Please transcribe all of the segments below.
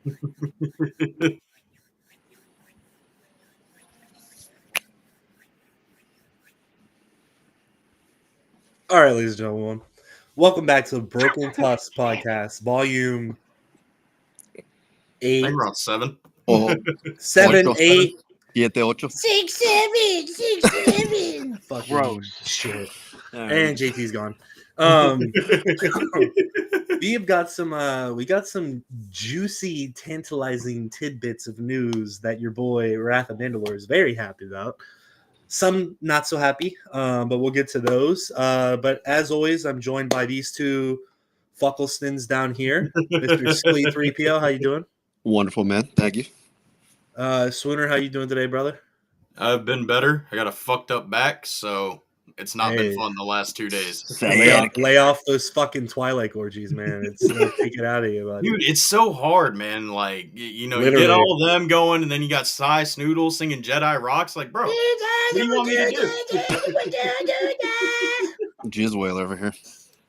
All right, ladies and gentlemen, welcome back to the Broken Tusk Podcast, Volume I 8, think we're on 7. Oh, 7, ocho. 8, 7, 6, 7, 6, 7. Fucking Gross. shit. Alright. And JT's gone. We got some juicy, tantalizing tidbits of news that your boy Wrath of Mandalore is very happy about. Some not so happy, but we'll get to those. But as always, I'm joined by these two Fucklestons down here. Mr. Sklee 3PO, how you doing? Wonderful, man. Thank you. Swooner, how you doing today, brother? I've been better. I got a fucked up back, so it's not Hey. been fun the last 2 days. Lay off those fucking Twilight orgies, man. It's take it out of you, buddy. Dude, it's so hard, man. Like, you Literally. get all of them going, and then you got Cy Snoodle singing Jedi Rocks. Like, bro, what do you want me to do? Jizz whale over here.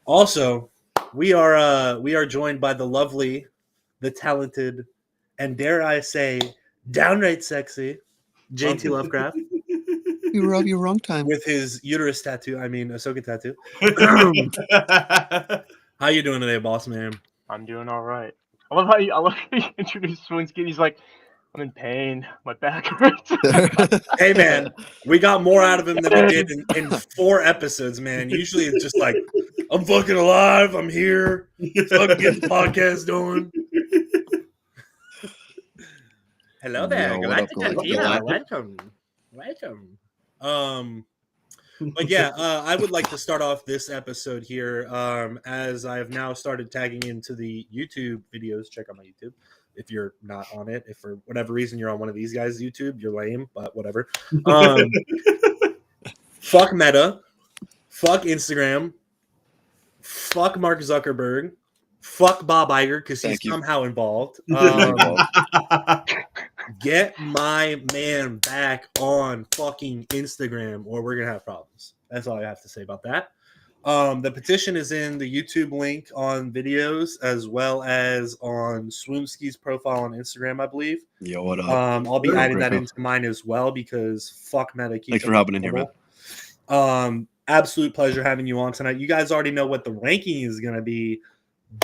Also, we are joined by the lovely, the talented, and dare I say, downright sexy JT Lovecraft You rub your wrong time. with his uterus tattoo. I mean, Ahsoka tattoo. How you doing today, boss man? I'm doing all right. I love how you introduced Swinsky. He's like, I'm in pain. My back hurts. Hey, man, we got more out of him than we did in 4 episodes, man. Usually it's just like, I'm fucking alive. I'm here. Fucking get the podcast going. Hello there. Yo, what up, Welcome. But yeah, I would like to start off this episode here as I have now started tagging into the YouTube videos. Check out my YouTube if you're not on it. If for whatever reason you're on one of these guys' YouTube, you're lame, but whatever. Fuck Meta. Fuck Instagram. Fuck Mark Zuckerberg. Fuck Bob Iger because he's Thank you. somehow involved. Get my man back on fucking Instagram or we're going to have problems. That's all I have to say about that. The petition is in the YouTube link on videos as well as on Swoomski's profile on Instagram, I believe. Yo, what up? I'll be Yo, adding that Griffo. into mine as well because fuck Meta. Thanks for hopping in here, man. Absolute pleasure having you on tonight. You guys already know what the ranking is going to be,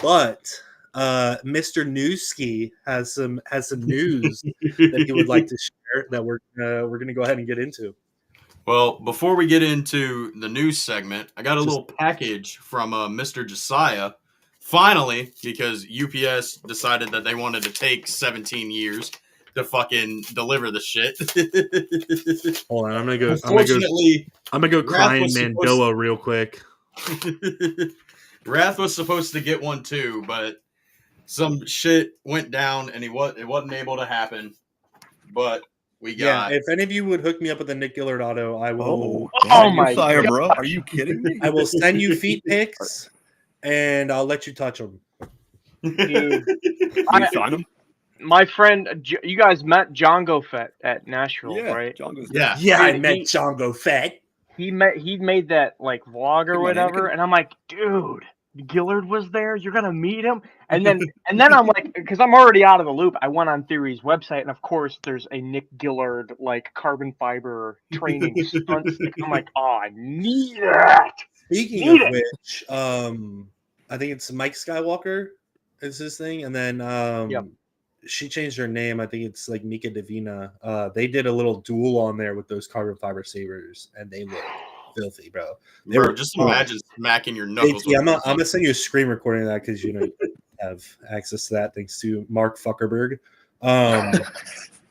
but Mr. Newski has some news that he would like to share that we're going to go ahead and get into. Well, before we get into the news segment, I got a little package from Mr. Josiah. Finally, because UPS decided that they wanted to take 17 years to fucking deliver the shit. Hold on, I'm gonna go crying was Mandoa real quick. Wrath was supposed to get one too, but some shit went down and it wasn't able to happen. But we got. Yeah, if any of you would hook me up with a Nick Gillard auto, I will. Oh my fire, God. bro. Are you kidding me? I will send you feet pics, and I'll let you touch them. Dude, You sign him? my friend, you guys met Django Fett at Nashville, Yeah, right? John goes. Yeah. Yeah, I Dude, met he- Django Fett. He made that like vlog or Come on, whatever, Anakin. and I'm like, dude, Gillard was there. You're gonna meet him, and then I'm like, because I'm already out of the loop. I went on Theory's website, and of course, there's a Nick Gillard like carbon fiber training stunt stick. I'm like, oh, I need that. Speaking Need of it. which, I think it's Mike Skywalker is his thing, and then Yep. she changed her name. I think it's like Mika Divina. They did a little duel on there with those carbon fiber sabers, and they look filthy, bro. They Bro, were just fun. imagine smacking your knuckles. JT, with I'm gonna send you a screen recording of that because you have access to that thanks to Mark Fuckerberg.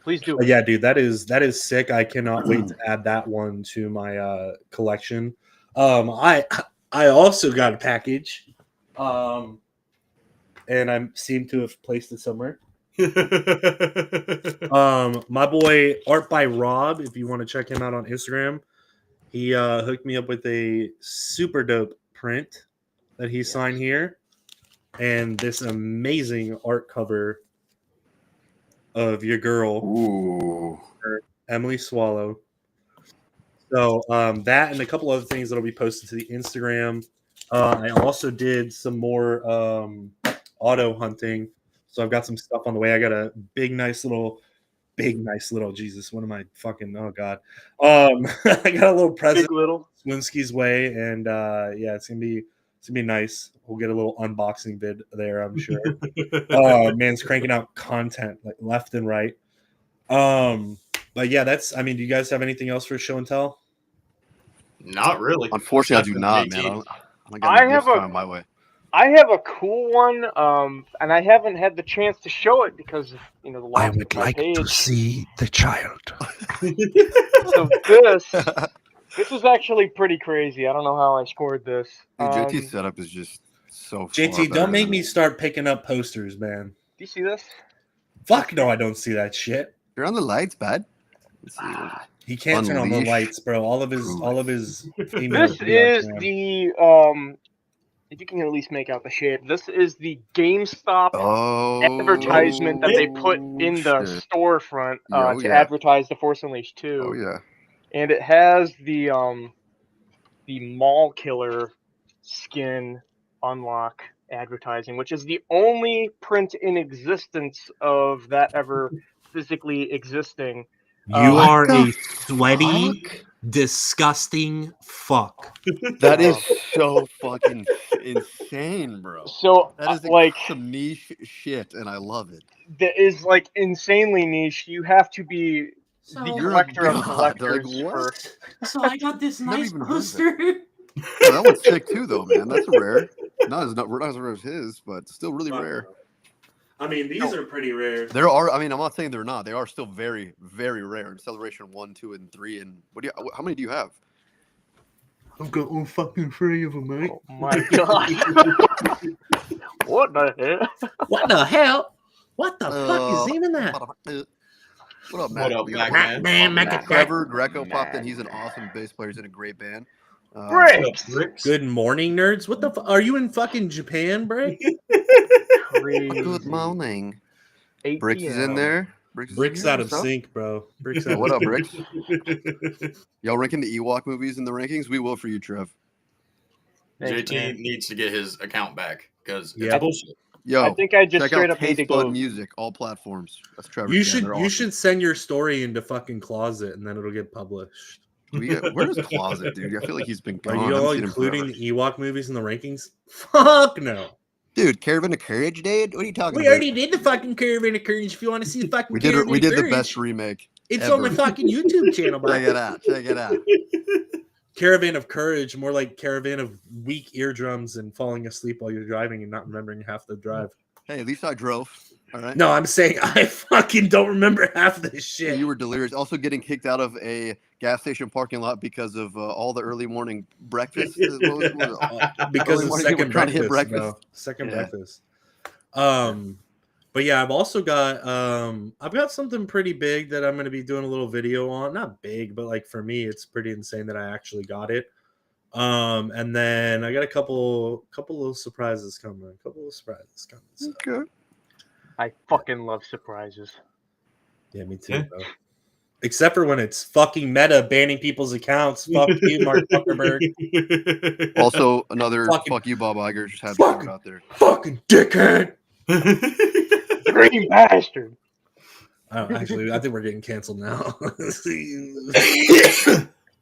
Please do. But yeah, dude, that is sick. I cannot wait to add that one to my collection. I also got a package, and I seem to have placed it somewhere. My boy Art by Rob, if you want to check him out on Instagram, he hooked me up with a super dope print that he signed here, and this amazing art cover of your girl Ooh. Emily Swallow. So that and a couple other things that'll be posted to the Instagram. I also did some more auto hunting. So I've got some stuff on the way. I got a big, nice little. Jesus, what am I fucking? Oh God, I got a little present Big little. Swinsky's way, and yeah, it's gonna be nice. We'll get a little unboxing vid there, I'm sure. Man's cranking out content like left and right. But yeah, that's. I mean, do you guys have anything else for show and tell? Not really. Unfortunately, I do not, JT. man. I don't I got have this a- time my way. I have a cool one, and I haven't had the chance to show it because of, the loss of my page. see the child. So this is actually pretty crazy. I don't know how I scored this. Dude, Do JT's setup is just so. JT, far don't better make than- me start picking up posters, man. you see this? Fuck no, I don't see that shit. You're on the lights, bud. Let's see. He can't turn on the Unleash lights, bro. All of his females This will be on is cam. the if you can at least make out the shape. This is the GameStop Oh, advertisement that they put in the shit. storefront Oh, to yeah. advertise the Force Unleashed 2. Oh yeah. And it has the Mall Killer skin unlock advertising, which is the only print in existence of that ever physically existing. You What are the a sweaty, Fuck? disgusting fuck. That is so fucking insane, bro. So That is like some niche shit, and I love it. that is like insanely niche. You have to be So, the You're a collector of god, collectors like, what? first. so I got this Never nice even heard that. poster. Oh, that one's sick too, though, man. That's rare. Not as rare as his, but still really rare. I mean, these are pretty rare. There are. I mean, I'm not saying they're not. They are still very, very rare. In Celebration 1, 2, and 3. And how many do you have? I've got all fucking three of them, mate. Oh my god! What the hell? What the hell? What the Uh, fuck is even that? What up, Mac? What up, We got Mac, man? Mac, Trevor Greco popped in. He's an awesome bass player. He's in a great band. Bricks! Good morning, nerds. What the? Are you in fucking Japan, Brick? Crazy. Good morning. 8 Bricks is in PM. there. Bricks, is in Brick's here. out of What's up? sync, bro. Brick's out. Oh, what of up, Bricks? Y'all ranking the Ewok movies in the rankings? We will for you, Trev. Thanks, JT man. needs to get his account back because it's Yeah. bullshit. Yo, I think I just check straight out up need to Taste Bud go. Music, all platforms. That's Trevor. You should send your story into fucking Closet and then it'll get published. Where's Closet, dude? I feel like he's been Are gone. I you haven't all seen him including forever. the Ewok movies in the rankings? Fuck no. Dude, Caravan of Courage, dude? What are you talking We about? already did the fucking Caravan of Courage. If you want to see the fucking We did Caravan we of did the Courage, best remake. it's ever. on my fucking YouTube channel, Check bro. it out. Check it out. Caravan of Courage, more like Caravan of weak eardrums and falling asleep while you're driving and not remembering half the drive. Hey, at least I drove. All right. No, I'm saying I fucking don't remember half this shit. You were delirious. Also getting kicked out of a gas station parking lot because of all the early morning breakfast. What was it? Because Early of morning people second trying to hit breakfast, breakfast. bro. Second Yeah. breakfast. But yeah, I've also got I've got something pretty big that I'm gonna be doing a little video on. Not big, but like for me, it's pretty insane that I actually got it. And then I got a couple little surprises coming. So, Okay. I fucking love surprises. yeah, me too, Yeah. bro. Except for when it's fucking meta banning people's accounts. Fuck you, Mark Zuckerberg. Also, another Fucking- fuck you, Bob Iger. Just had to throw it Fucking- out there. Fucking dickhead. Green bastard. Actually, I think we're getting canceled now.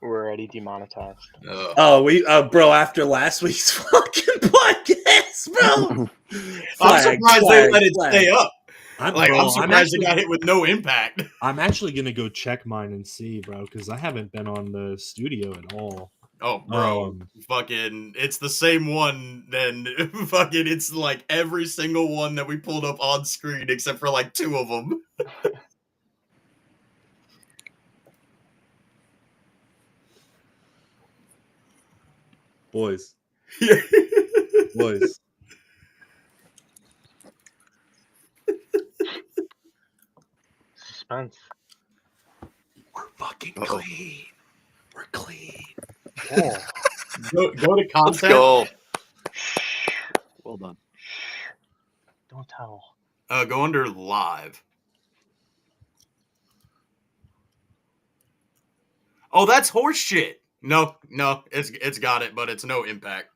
We're already demonetized. Bro, after last week's fucking podcast, bro. I'm surprised they let it stay up. I'm surprised it got hit with no impact. I'm actually gonna go check mine and see, bro, because I haven't been on the studio at all. Oh, bro, fucking, it's the same one. Then fucking, it's like every single one that we pulled up on screen except for like 2 of them. Boys. Boys. Suspense. We're fucking Uh-oh. clean. We're clean. Oh, Go to Let's content. go. Well done. don't tell. Go under live. Oh, that's horse shit. No, it's got it, but it's no impact.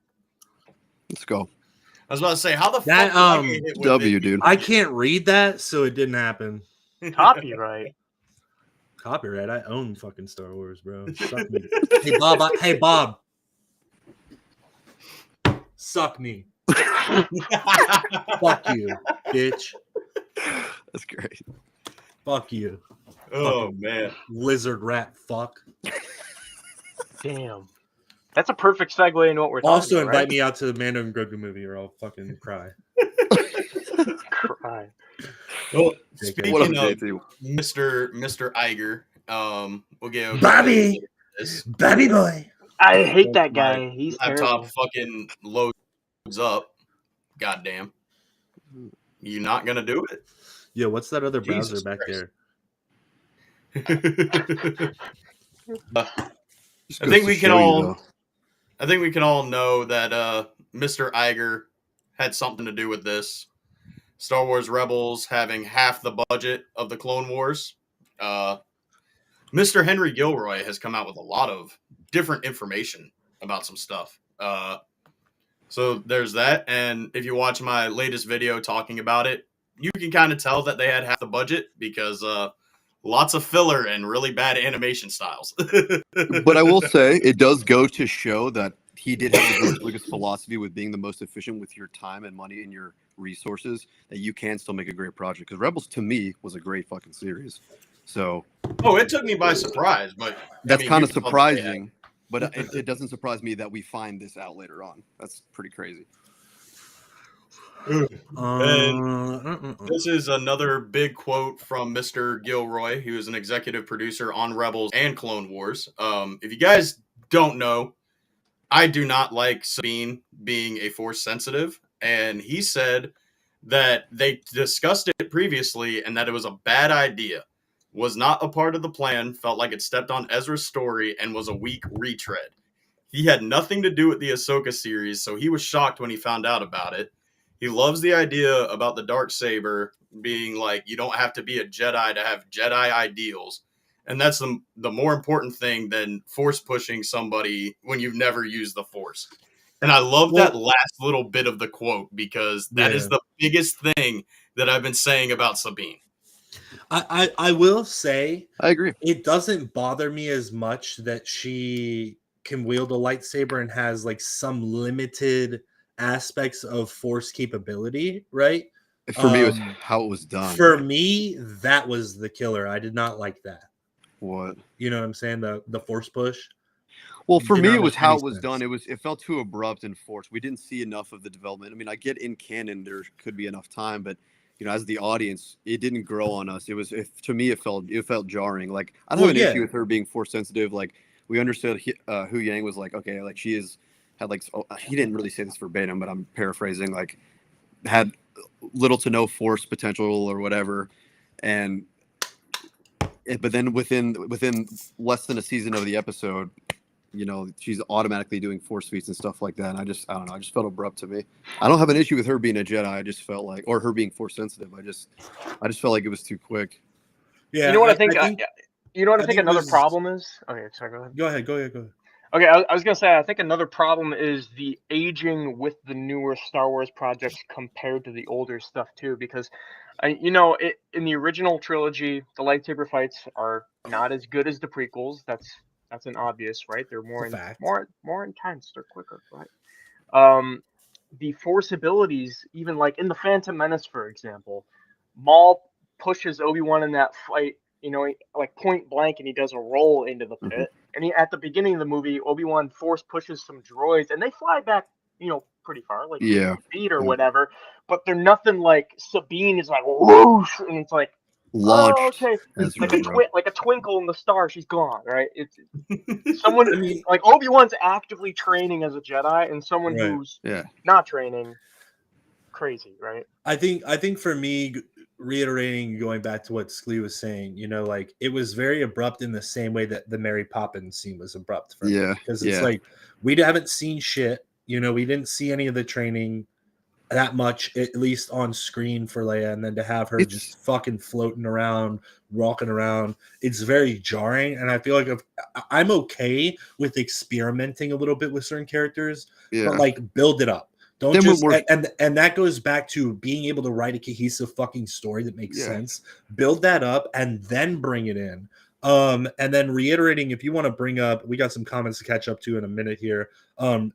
Let's go. I was about to say, how the That, fuck did I get hit with W, it? dude. I can't read that, so it didn't happen. Copyright. Copyright. I own fucking Star Wars, bro. Suck me. Hey Bob. Hey Bob. Suck me. Fuck you, bitch. That's great. Fuck you, Oh man. lizard rat. Fuck. Damn. That's a perfect segue into what we're talking Also, about. invite me out to the Mando and Grogu movie, or I'll fucking cry. Cry. Well, What up, speaking of JT? Mr. Iger, we'll get Bobby! this. Baby boy. I hate that My guy. He's laptop terrible. fucking loads up. Goddamn. You not gonna do it? Yeah, what's that other browser Jesus back Christ. there? Just I goes think to we can show you, all- though. I think we can all know that Mr. Iger had something to do with this. Star Wars Rebels having half the budget of the Clone Wars. Mr. Henry Gilroy has come out with a lot of different information about some stuff. So there's that. And if you watch my latest video talking about it, you can kind of tell that they had half the budget because lots of filler and really bad animation styles. But I will say, it does go to show that he did have the George Lucas philosophy with being the most efficient with your time and money and your resources, that you can still make a great project. Because Rebels, to me, was a great fucking series. So Oh, it took me by surprise, but that's kind of you can tell that they had- surprising. But it doesn't surprise me that we find this out later on. That's pretty crazy. This is another big quote from Mr. Gilroy, who is an executive producer on Rebels and Clone Wars. If you guys don't know, I do not like Sabine being a Force sensitive, and he said that they discussed it previously and that it was a bad idea, was not a part of the plan, felt like it stepped on Ezra's story, and was a weak retread. He had nothing to do with the Ahsoka series, so he was shocked when he found out about it. He loves the idea about the Darksaber being like, you don't have to be a Jedi to have Jedi ideals. And that's the more important thing than force pushing somebody when you've never used the Force. And I love that last little bit of the quote because that is the biggest thing that I've been saying about Sabine. I will say, I agree. it doesn't bother me as much that she can wield a lightsaber and has like some limited aspects of Force capability, right? For me, it was how it was done. For me, that was the killer. I did not like that. What? You know what I'm saying? The Force push. Well, for Did me, not it was make how any it was sense. done. It felt too abrupt and forced. We didn't see enough of the development. I mean, I get in canon there could be enough time, but as the audience, it didn't grow on us. To me, it felt jarring. Like I don't have an issue with her being force sensitive. Like we understood Hu Yang was like, okay, like he didn't really say this verbatim, but I'm paraphrasing. Like had little to no force potential or whatever, but then within less than a season of the episode, she's automatically doing force feats and stuff like that. And I don't know. I just felt abrupt to me. I don't have an issue with her being a Jedi. I just felt like, or her being force sensitive. I just felt like it was too quick. Yeah. You know what I think? You know what I I think think another this- problem is? Okay, sorry, go ahead. Go ahead. Okay, I was gonna say I think another problem is the aging with the newer Star Wars projects compared to the older stuff too, because in the original trilogy, the lightsaber fights are not as good as the prequels. That's an obvious, right? They're more It's a fact. more intense. They're quicker, right? The Force abilities, even like in the Phantom Menace, for example, Maul pushes Obi-Wan in that fight, like point blank, and he does a roll into the pit. And at the beginning of the movie, Obi-Wan force pushes some droids, and they fly back, pretty far, like 50 feet or whatever. But they're nothing like Sabine is like whoosh, and it's like Launched. oh, okay, That's like right, like a twinkle in the star. She's gone, right? It's someone I mean, like Obi-Wan's actively training as a Jedi, and someone Right. who's Yeah. not training, crazy, right? I think for me, reiterating, going back to what Sklee was saying, like it was very abrupt in the same way that the Mary Poppins scene was abrupt for me. Yeah. Because it's like we haven't seen shit. We didn't see any of the training that much, at least on screen for Leia, and then to have her just fucking floating around, walking around, it's very jarring. And I feel like I'm okay with experimenting a little bit with certain characters, but like build it up. Don't Then just we're- and that goes back to being able to write a cohesive fucking story that makes Yeah. sense. Build that up and then bring it in. And then reiterating, if you want to bring up, we got some comments to catch up to in a minute here.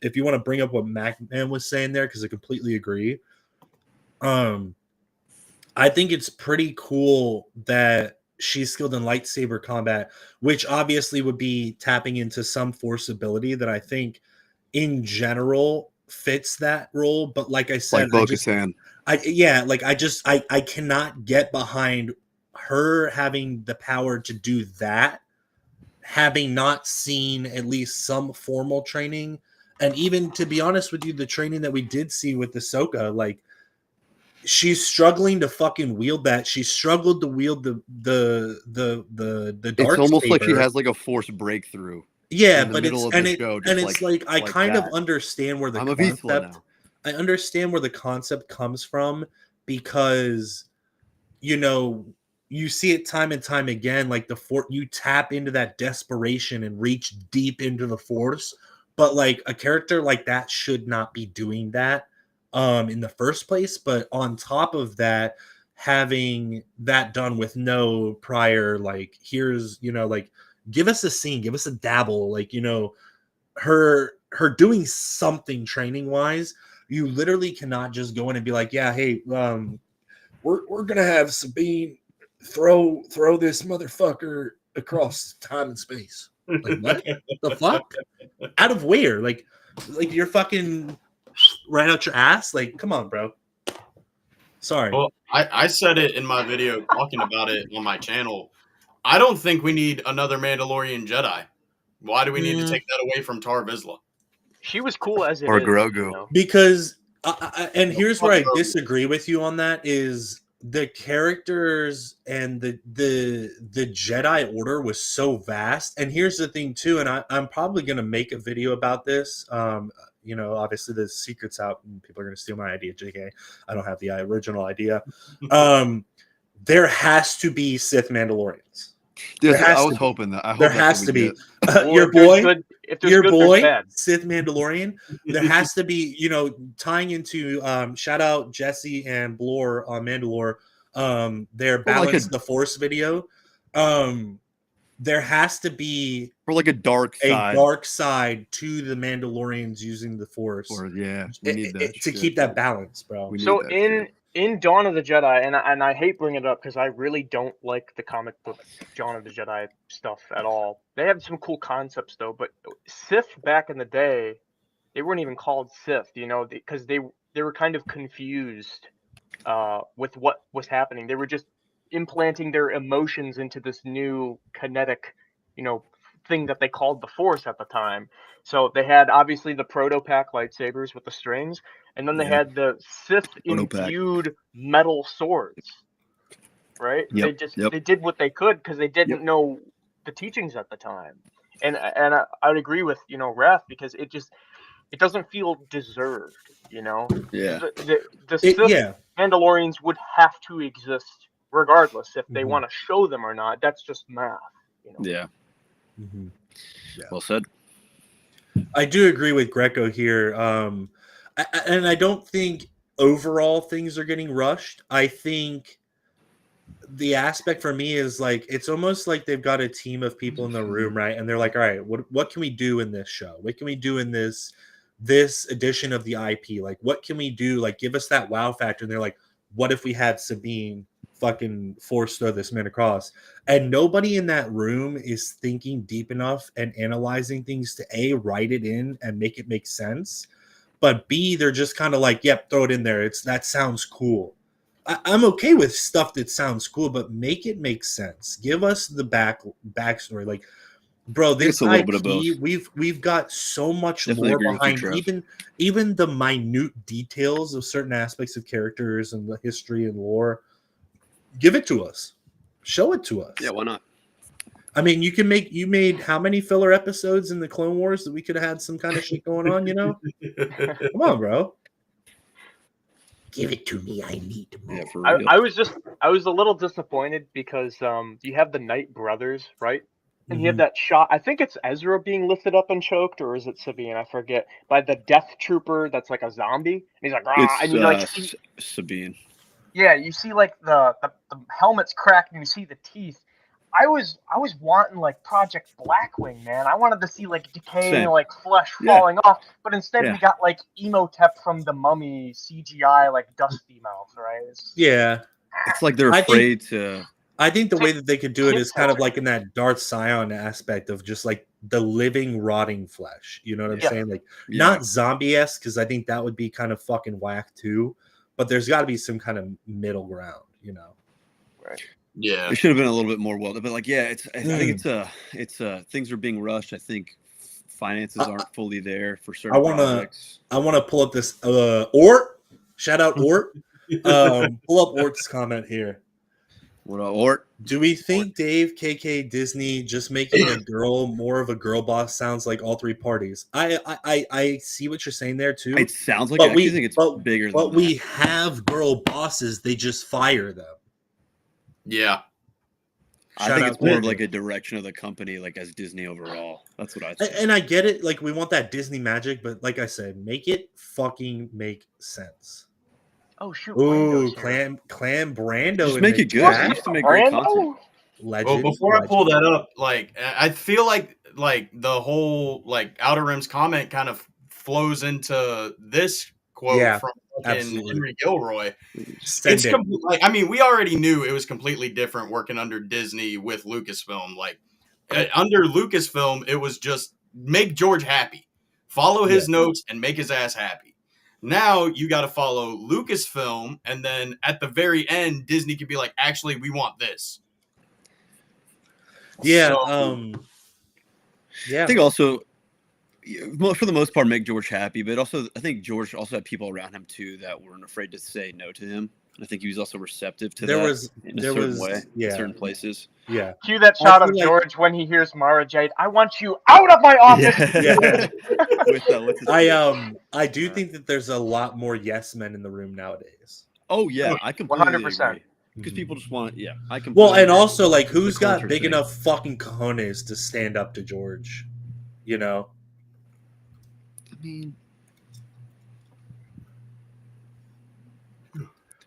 If you want to bring up what MacMan was saying there, because I completely agree. I think it's pretty cool that she's skilled in lightsaber combat, which obviously would be tapping into some force ability that I think in general fits that role. But like I said, Like Bo-Katan. I cannot get behind her having the power to do that, having not seen at least some formal training. And even to be honest with you, the training that we did see with Ahsoka, like, she's struggling to fucking wield that. She struggled to wield the dark It's almost like she saber. has like a force breakthrough. Yeah, in the but middle it's of the show, just it's like I like kind of that. understand where the I'm a Vizsla concept. now. I understand where the concept comes from because, you know, you see it time and time again. Like you tap into that desperation and reach deep into the force, but like a character like that should not be doing that in the first place. But on top of that, having that done with no prior, like, here's, you know, like, give us a scene, give us a dabble, like, you know, her doing something training wise. You literally cannot just go in and be like, yeah, hey, we're gonna have Sabine throw this motherfucker across time and space. Like, what the fuck? Out of where? Like you're fucking right out your ass. Like, come on, bro. Sorry. Well, I said it in my video talking about it on my channel. I don't think we need another Mandalorian Jedi. Why do we need to take that away from Tar Vizsla? She was cool as it Or is, Grogu. you know? Because and here's where I Grogu. disagree with you on that is the characters and the Jedi Order was so vast. And here's the thing too, and I'm probably gonna make a video about this. You know, obviously the secret's out and people are gonna steal my idea, JK. I don't have the original idea. There has to be Sith Mandalorians. Yes, There has I to was be. hoping that. I hope There that's has what to we be. get. Your boy, If there's good, there's bad. Sith Mandalorian. There has to be, you know, tying into shout out Jesse and Blore on Mandalore. Their Or like Balance the Force video. There has to be For like a dark side. dark side to the Mandalorians using the Force Or yeah, we need that to shit. keep that balance, bro. We need So that shit. in Dawn of the Jedi, and I hate bringing it up because I really don't like the comic book Dawn of the Jedi stuff at all. They have some cool concepts though, but Sith back in the day, they weren't even called Sith, you know, because they were kind of confused with what was happening. They were just implanting their emotions into this new kinetic, you know, thing that they called the Force at the time. So they had obviously the proto-pack lightsabers with the strings, and then they Yeah. had the Sith Proto-pack. infused metal swords. Right? Yep, They did what they could because they didn't know the teachings at the time. And I'd agree with, you know, Raph, because it doesn't feel deserved, you know. Yeah. The Sith Yeah. Mandalorians would have to exist regardless if they Mhm. want to show them or not. That's just math, you know. Yeah. Mhm. Well said. I do agree with Greco here. And I don't think overall things are getting rushed. I think the aspect for me is like, it's almost like they've got a team of people in the room, right? And they're like, all right, what can we do in this show? What can we do in this edition of the IP? Like, what can we do? Like, give us that wow factor. And they're like, what if we had Sabine fucking force throw this man across? And nobody in that room is thinking deep enough and analyzing things to A, write it in and make it make sense. But B, they're just kind of like, yep, throw it in there. That sounds cool. I'm okay with stuff that sounds cool, but make it make sense. Give us the backstory. Like, bro, this It's a little IP, bit of both. we've got so much Definitely lore agree with you, behind Trev. even the minute details of certain aspects of characters and the history and lore. Give it to us. Show it to us. Yeah, why not? I mean, you made how many filler episodes in the Clone Wars that we could have had some kind of shit going on, you know? Come on, bro. Give it to me. I need more. Yeah, for real. I was a little disappointed because you have the Knight brothers, right? And you have that shot. I think it's Ezra being lifted up and choked, or is it Sabine? I forget. By the Death Trooper, that's like a zombie. And he's like, "Rah," and you like see, Sabine. yeah, you see like the helmet's cracked, and you see the teeth. I was wanting like Project Blackwing, man. I wanted to see like decaying like flesh falling off, but instead we got like Emotep from the Mummy CGI like Dusty Mouth, right? It's like they're afraid to. I think the way that they could do it is kind of like in that Darth Scion aspect of just like the living, rotting flesh. You know what I'm saying? Like not zombie-esque, because I think that would be kind of fucking whack too. But there's got to be some kind of middle ground, you know? Right. Yeah. It should have been a little bit more well, but like, I think it's things are being rushed. I think finances aren't fully there for certain projects. I want to pull up this Ort. Shout out Ort. Pull up Ort's comment here. What up, Ort? Do we think Dave, KK, Disney just making a girl more of a girl boss sounds like all three parties? I see what you're saying there too. It sounds like, but I think it's bigger than that. But we have girl bosses, they just fire them. Yeah. I think it's more of like a direction of the company, like as Disney overall. That's what I think. And I get it, like we want that Disney magic, but like I said, make it fucking make sense. Oh shoot! Ooh, Clan Brando. Just make it good. I used to make great content. Legend. Well, before I pull that up, like I feel like the whole like Outer Rims comment kind of flows into this quote from Henry Gilroy. It's like, I mean, we already knew it was completely different working under Disney with Lucasfilm. Like under Lucasfilm, it was just make George happy, follow his notes, and make his ass happy. Now you got to follow Lucasfilm, and then at the very end, Disney could be like, "Actually, we want this." Yeah, I think also, for the most part, make George happy, but also I think George also had people around him too that weren't afraid to say no to him. I think he was also receptive to that in a certain way, in certain places. Yeah. Cue that shot of George when he hears Mara Jade. I want you out of my office. I do think that there's a lot more yes men in the room nowadays. Oh yeah, I completely 100%. agree. Because people just want, I can. Well, and also like, who's got big enough fucking cojones to stand up to George? You know. I mean.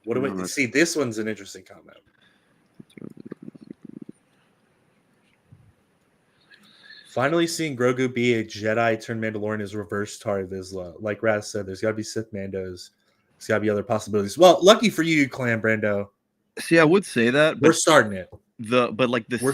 What do we see? This one's an interesting comment. Finally seeing Grogu be a Jedi turned Mandalorian is reverse Tar Vizsla. Like Raz said, there's got to be Sith Mandos. There's got to be other possibilities. Well, lucky for you, Clan Brando. See, I would say that. We're starting it. The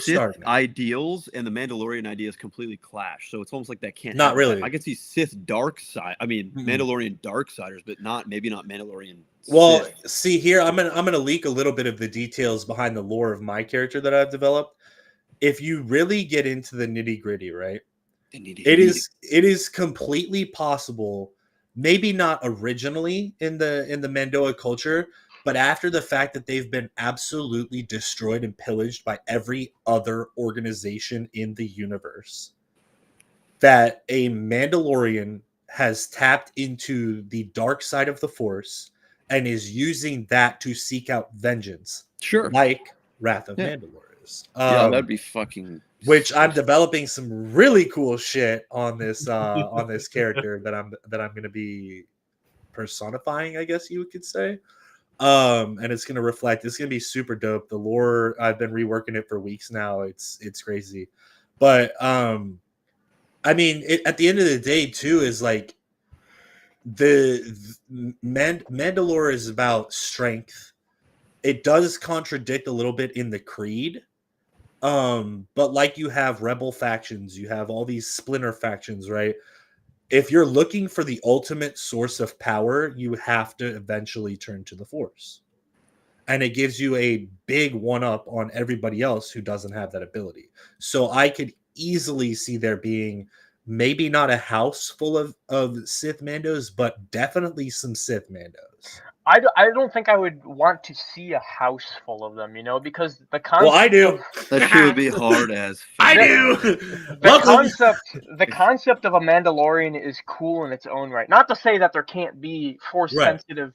Sith ideals and the Mandalorian ideas completely clash. So it's almost like that can't. Not really. I can see Sith dark side. I mean, Mandalorian darksiders, but maybe not Mandalorian. Well, Sith. see here, I'm gonna leak a little bit of the details behind the lore of my character that I've developed. If you really get into the nitty gritty, right? It is completely possible. Maybe not originally in the Mandoa culture, but after the fact that they've been absolutely destroyed and pillaged by every other organization in the universe, that a Mandalorian has tapped into the dark side of the Force and is using that to seek out vengeance. Sure. Like Wrath of Mandalore is. That'd be fucking... Which I'm developing some really cool shit on this on this character that I'm going to be personifying, I guess you could say. And it's going to reflect. It's going to be super dope. The lore, I've been reworking it for weeks now. It's crazy, but I mean, at the end of the day, too, is like Mandalore is about strength. It does contradict a little bit in the creed. But like you have rebel factions, you have all these splinter factions, right? If you're looking for the ultimate source of power, you have to eventually turn to the Force. And it gives you a big one-up on everybody else who doesn't have that ability. So I could easily see there being maybe not a house full of Sith Mandos, but definitely some Sith Mandos. I don't think I would want to see a house full of them, because the concept... Well, I do. That shit would be hard as... I do! The concept of a Mandalorian is cool in its own right. Not to say that there can't be Force-sensitive,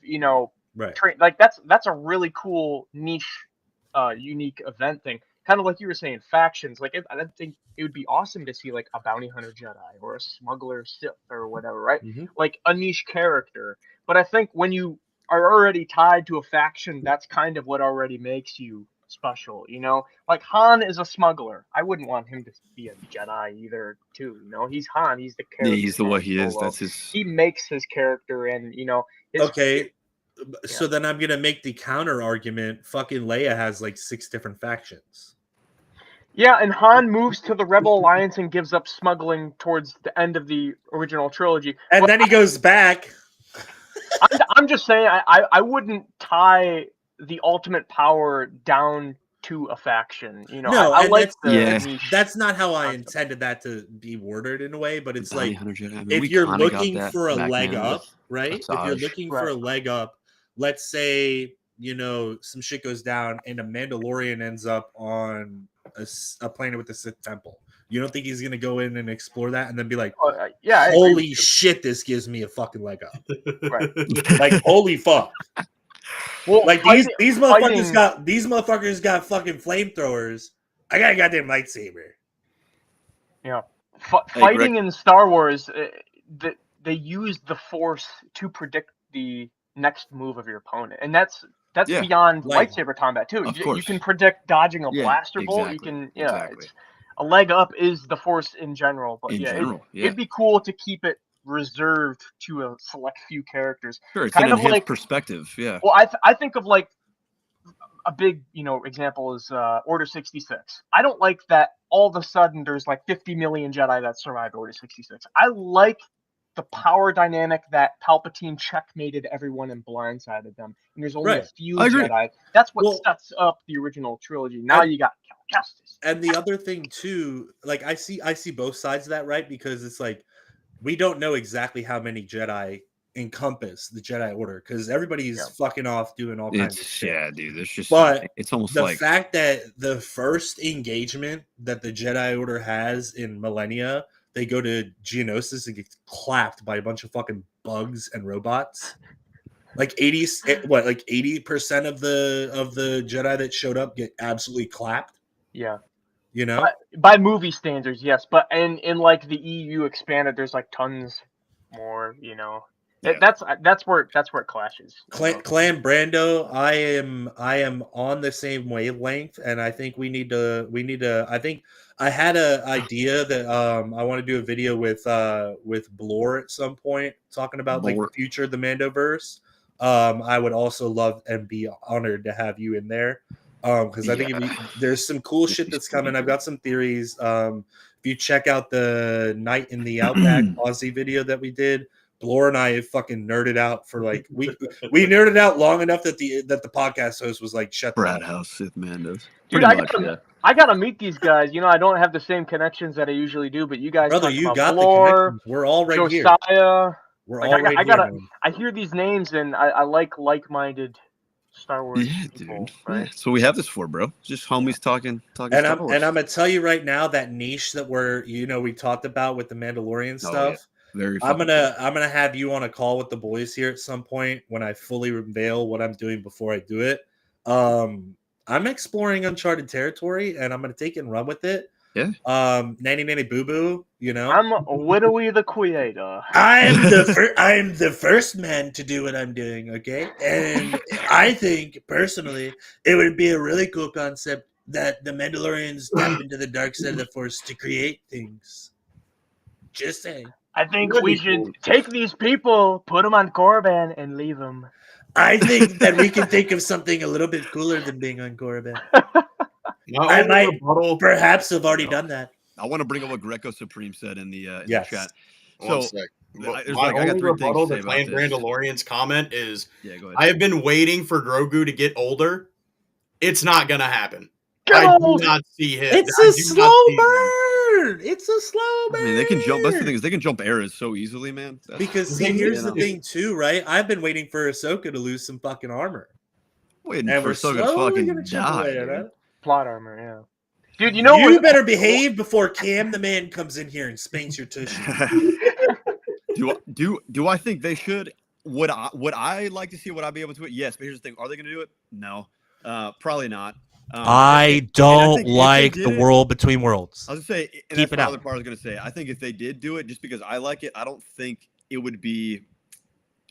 right. like, that's a really cool, niche, unique event thing. kind of like you were saying, factions. Like I think it would be awesome to see like a bounty hunter Jedi or a smuggler Sith or whatever, right? Mhm. Like a niche character. But I think when you are already tied to a faction, that's kind of what already makes you special, you know? Like Han is a smuggler. I wouldn't want him to be a Jedi either, too. You know, he's Han. He's the character. Yeah, he's the way he is. Solo. That's his. He makes his character, and you know, his, Okay. So then I'm gonna make the counter argument. Fucking Leia has like 6 different factions. Yeah, and Han moves to the Rebel Alliance and gives up smuggling towards the end of the original trilogy. And But then he goes back. I'm just saying, I wouldn't tie the ultimate power down to a faction. You know, No, I and like the Yeah. niche. That's not how I concept. intended that to be worded in a way, but it's Bounty like Hunter Jedi. I mean, if we you're kinda got looking that for a back leg then up, with right? If you're Asajj. looking for a leg up, let's say, you know, some shit goes down and a Mandalorian ends up on a planet with a Sith temple. You don't think he's gonna go in and explore that and then be like, Yeah, I agree holy with you. shit, this gives me a fucking leg up. Right. Like, holy fuck. Well, Like fighting- these motherfuckers got fucking flamethrowers. I got a goddamn lightsaber. Yeah, Hey, fighting in Star Wars, they use the Force to predict the next move of your opponent, and that's Yeah, beyond like- lightsaber combat too. Of You course. can predict dodging a Yeah, blaster bolt. You exactly, can, exactly. it's, a leg up is the Force in general, but In yeah, general, it'd be cool to keep it reserved to a select few characters. Sure, it's kind an of enhanced like- perspective. Yeah. Well, I think of like a big, you know, example is Order 66. I don't like that all of a sudden there's like 50 million Jedi that survived Order 66. I like the power dynamic that Palpatine checkmated everyone and blindsided them. And there's only a Right. few I agree. Jedi. That's what Well- sets up the original trilogy. Now And- you got Cal Kestis. And the other thing too, like I see both sides of that, right? Because it's like we don't know exactly how many Jedi encompass the Jedi Order because everybody's Yeah. fucking off doing all kinds of It's shit. yeah, dude. There's just But it's almost The like fact that the first engagement that the Jedi Order has in Millennia, they go to Geonosis and get clapped by a bunch of fucking bugs and robots. Like 80% of the Jedi that showed up get absolutely clapped. Yeah. You know, By movie standards, yes. But in like the EU expanded, there's like tons more, you know. Yeah. That's where it clashes. you know? Clan Brando, I am on the same wavelength, and I think we need to. I think I had an idea that I want to do a video with Blore at some point talking about like the Blore. future of the Mandoverse. I would also love and be honored to have you in there because I think there's some cool shit that's coming. I've got some theories. If you check out the Night in the Outback Aussie video that we did. Blore and I have fucking nerded out for like we nerded out long enough that the podcast host was like, "Shut the Brad fuck up." House Sith Mandos. Dude, Pretty much, yeah. I gotta meet these guys. You know, I don't have the same connections that I usually do, but you guys, Brother, talk you about got the Blore, connections. We're all right here. Josiah. We're Like, all right I here. gotta- man. I hear these names and I like-minded Star Wars Yeah, people, dude. right? Yeah. So we have this for, bro. Just homies talking And Star I'm Wars. gonna tell you right now that niche that we talked about with the Mandalorian Oh, stuff. Very I'm fucking gonna have you on a call with the boys here at some point when I fully reveal what I'm doing before I do it. I'm exploring uncharted territory and I'm gonna take it and run with it. Yeah. Nanny nanny boo boo, you know. I'm Widowy the Creator. I am the first man to do what I'm doing, okay? And I think personally it would be a really cool concept that the Mandalorians tap into the dark side of the Force to create things. Just saying. I think That'd we be should cool. take these people, put them on Korriban, and leave them. I think that we can think of something a little bit cooler than being on Korriban. My I only might- rebuttal- Perhaps have already done that. I want to bring up what Greco Supreme said in the Yes. chat. One So, sec. there's My like- I got only 3 things to rebuttal say to about Clan this. Brandalorian's comment is Yeah, go ahead. I have been waiting for Grogu to get older. It's not gonna happen. Get I do old! not see him. It's I a do slow not see him. burn. It's a slow burn. I mean, they can jump. That's the thing is they can jump eras so easily, man. That's- Because see, You here's the know. thing too, right? I've been waiting for Ahsoka to lose some fucking armor, waiting and for we're Ahsoka to slowly fucking gonna chip die. away at dude. it. Plot armor, yeah. Dude, you know You what? better behave before Cam the man comes in here and spanks your tushy. do I think they should? Would I like to see? Would I be able to? Yes, but here's the thing: are they going to do it? No, probably not. I don't like the world between worlds. I was gonna say, and Keep that's it my out. other part I was gonna say. I think if they did do it, just because I like it, I don't think it would be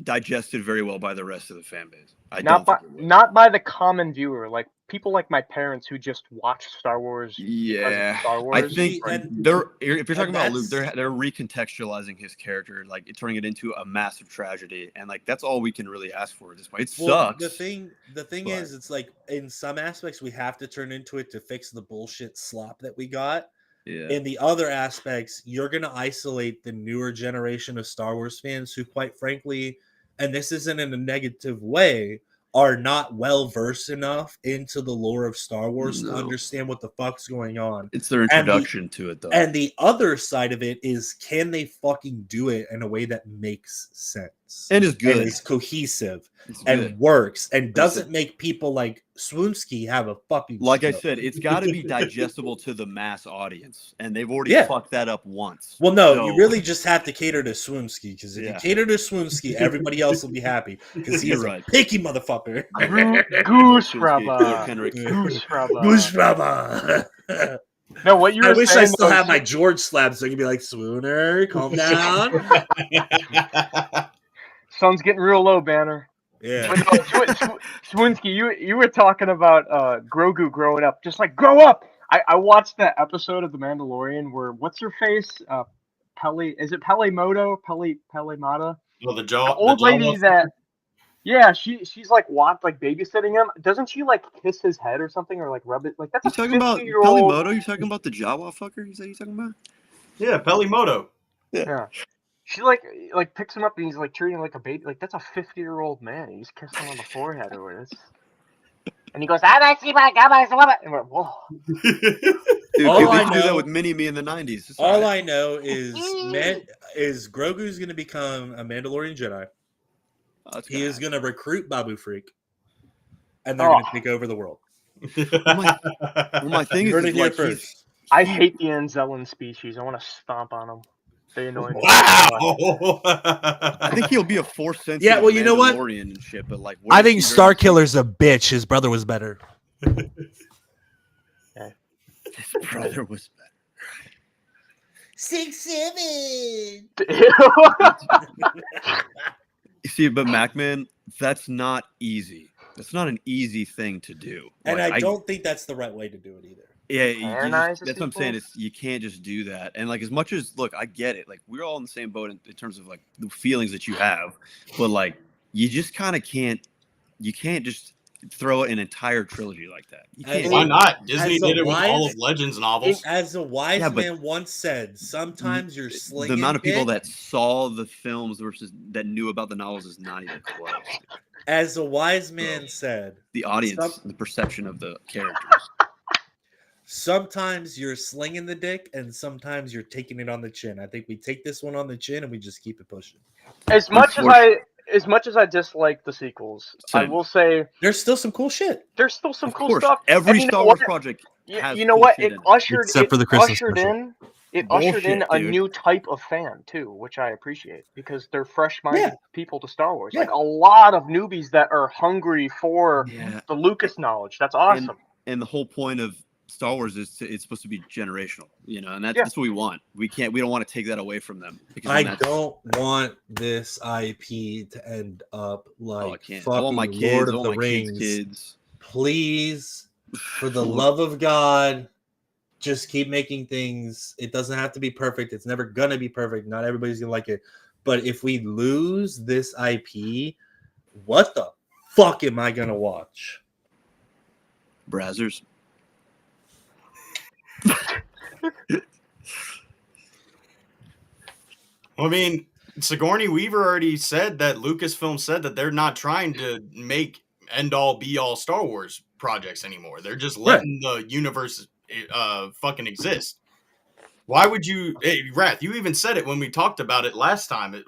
digested very well by the rest of the fan base. I don't think it would. Not by the common viewer, like people like my parents who just watch Star Wars. Yeah, because of Star I Wars. think And- if you're talking about Luke, that's- they're recontextualizing his character, like turning it into a massive tragedy, and like that's all we can really ask for at this point. It sucks. The thing but- is, it's like in some aspects we have to turn into it to fix the bullshit slop that we got. Yeah, In the other aspects, you're going to isolate the newer generation of Star Wars fans who, quite frankly, and this isn't in a negative way, are not well versed enough into the lore of Star Wars to No. understand what the fuck's going on. it's their introduction to it, though. And the other side of it is, can they fucking do it in a way that makes sense And is good. and is cohesive It's and good. works and Listen. doesn't make people like Swoonsky have a fucking Like I stroke. said, it's got to be digestible to the mass audience, and they've already Yeah. fucked that up once. Well, no, So- you really just have to cater to Swoonsky, because if Yeah. you cater to Swoonsky, everybody else will be happy, because he You're is right. a picky motherfucker. Goose Lord rubber. Kendrick. Goose rubber. Bush rubber. No, what you were I wish I saying still was- had my George slab so I could be like, Swooner, calm down. Sun's getting real low, Banner. Yeah. But no, Swinsky, you were talking about Grogu growing up. Just like, grow up! I watched that episode of The Mandalorian where, what's her face? Is it Pele Moto? Pele Mata? Well, the The old lady that... Yeah, she's like babysitting him. Doesn't she like kiss his head or something, or like rub it? Like, that's You a talking about 50-year-old... Pelimoto? You talking about the Jawa fucker? Is that you talking about? Yeah, Pelimoto. Yeah. She like picks him up and he's like treating him like a baby. Like, that's a 50-year-old man. He's kissing him on the forehead or whatever. And he goes, and we're, whoa. Dude, All they I used to do that know- with Mini-Me in the 90s. It's All alright. I know is Grogu's going to become a Mandalorian Jedi. Oh, that's He gonna is going to recruit Babu Freak, and they're going to Oh. take over the world. Well, my thing You heard is it here like first. I hate the Anzellan species. I want to stomp on them. They annoy me. Wow. I think he'll be a force sensitive Yeah, well, you know what? Mandalorian and shit, but like I think Starkiller's a bitch. His brother was better. His brother was better. 6'7". You see, but Macman, that's not easy. That's not an easy thing to do. And Like, I don't think that's the right way to do it either. Yeah, Canonize that's what I'm saying. people? Is you can't just do that. And like, as much as look, I get it. Like, we're all in the same boat in terms of like the feelings that you have, but like, you just kind of can't. You can't just throw an entire trilogy like that. You As can't. Why not? Disney As a did it with all wise- of Legends novels. As a wise Yeah, but- man once said, sometimes you're The slinging amount of people dick. that saw the films versus that knew about the novels is not even close. As a wise man said, The audience, Some- the perception of the characters. sometimes you're slinging the dick, and sometimes you're taking it on the chin. I think we take this one on the chin, and we just keep it pushing. As much as I dislike the sequels, I Same. will say There's still some cool shit. there's still some Of cool course, stuff. every And you know Star Wars what? project has You know cool what? shit It in it. ushered Except for the Christmas ushered special. in it ushered in Bullshit, a dude. new type of fan too, which I appreciate because they're fresh-minded Yeah. people to Star Wars. Yeah. Like a lot of newbies that are hungry for Yeah, the Lucas knowledge. That's awesome. and the whole point of Star Wars is it's supposed to be generational, you know, and that's, Yeah. that's what we want. We don't want to take that away from them. Because I then that's- don't want this IP to end up like Oh, I can't. fucking I want my kids. Lord I of want the my Rings. kids. Please, for the love of God, just keep making things. It doesn't have to be perfect. It's never gonna be perfect. Not everybody's gonna like it. But if we lose this IP, what the fuck am I gonna watch? Brazzers. I mean, Sigourney Weaver already said that Lucasfilm said that they're not trying to make end all be all Star Wars projects anymore. They're just letting the universe fucking exist. Why would you, hey, Wrath, you even said it when we talked about it last time.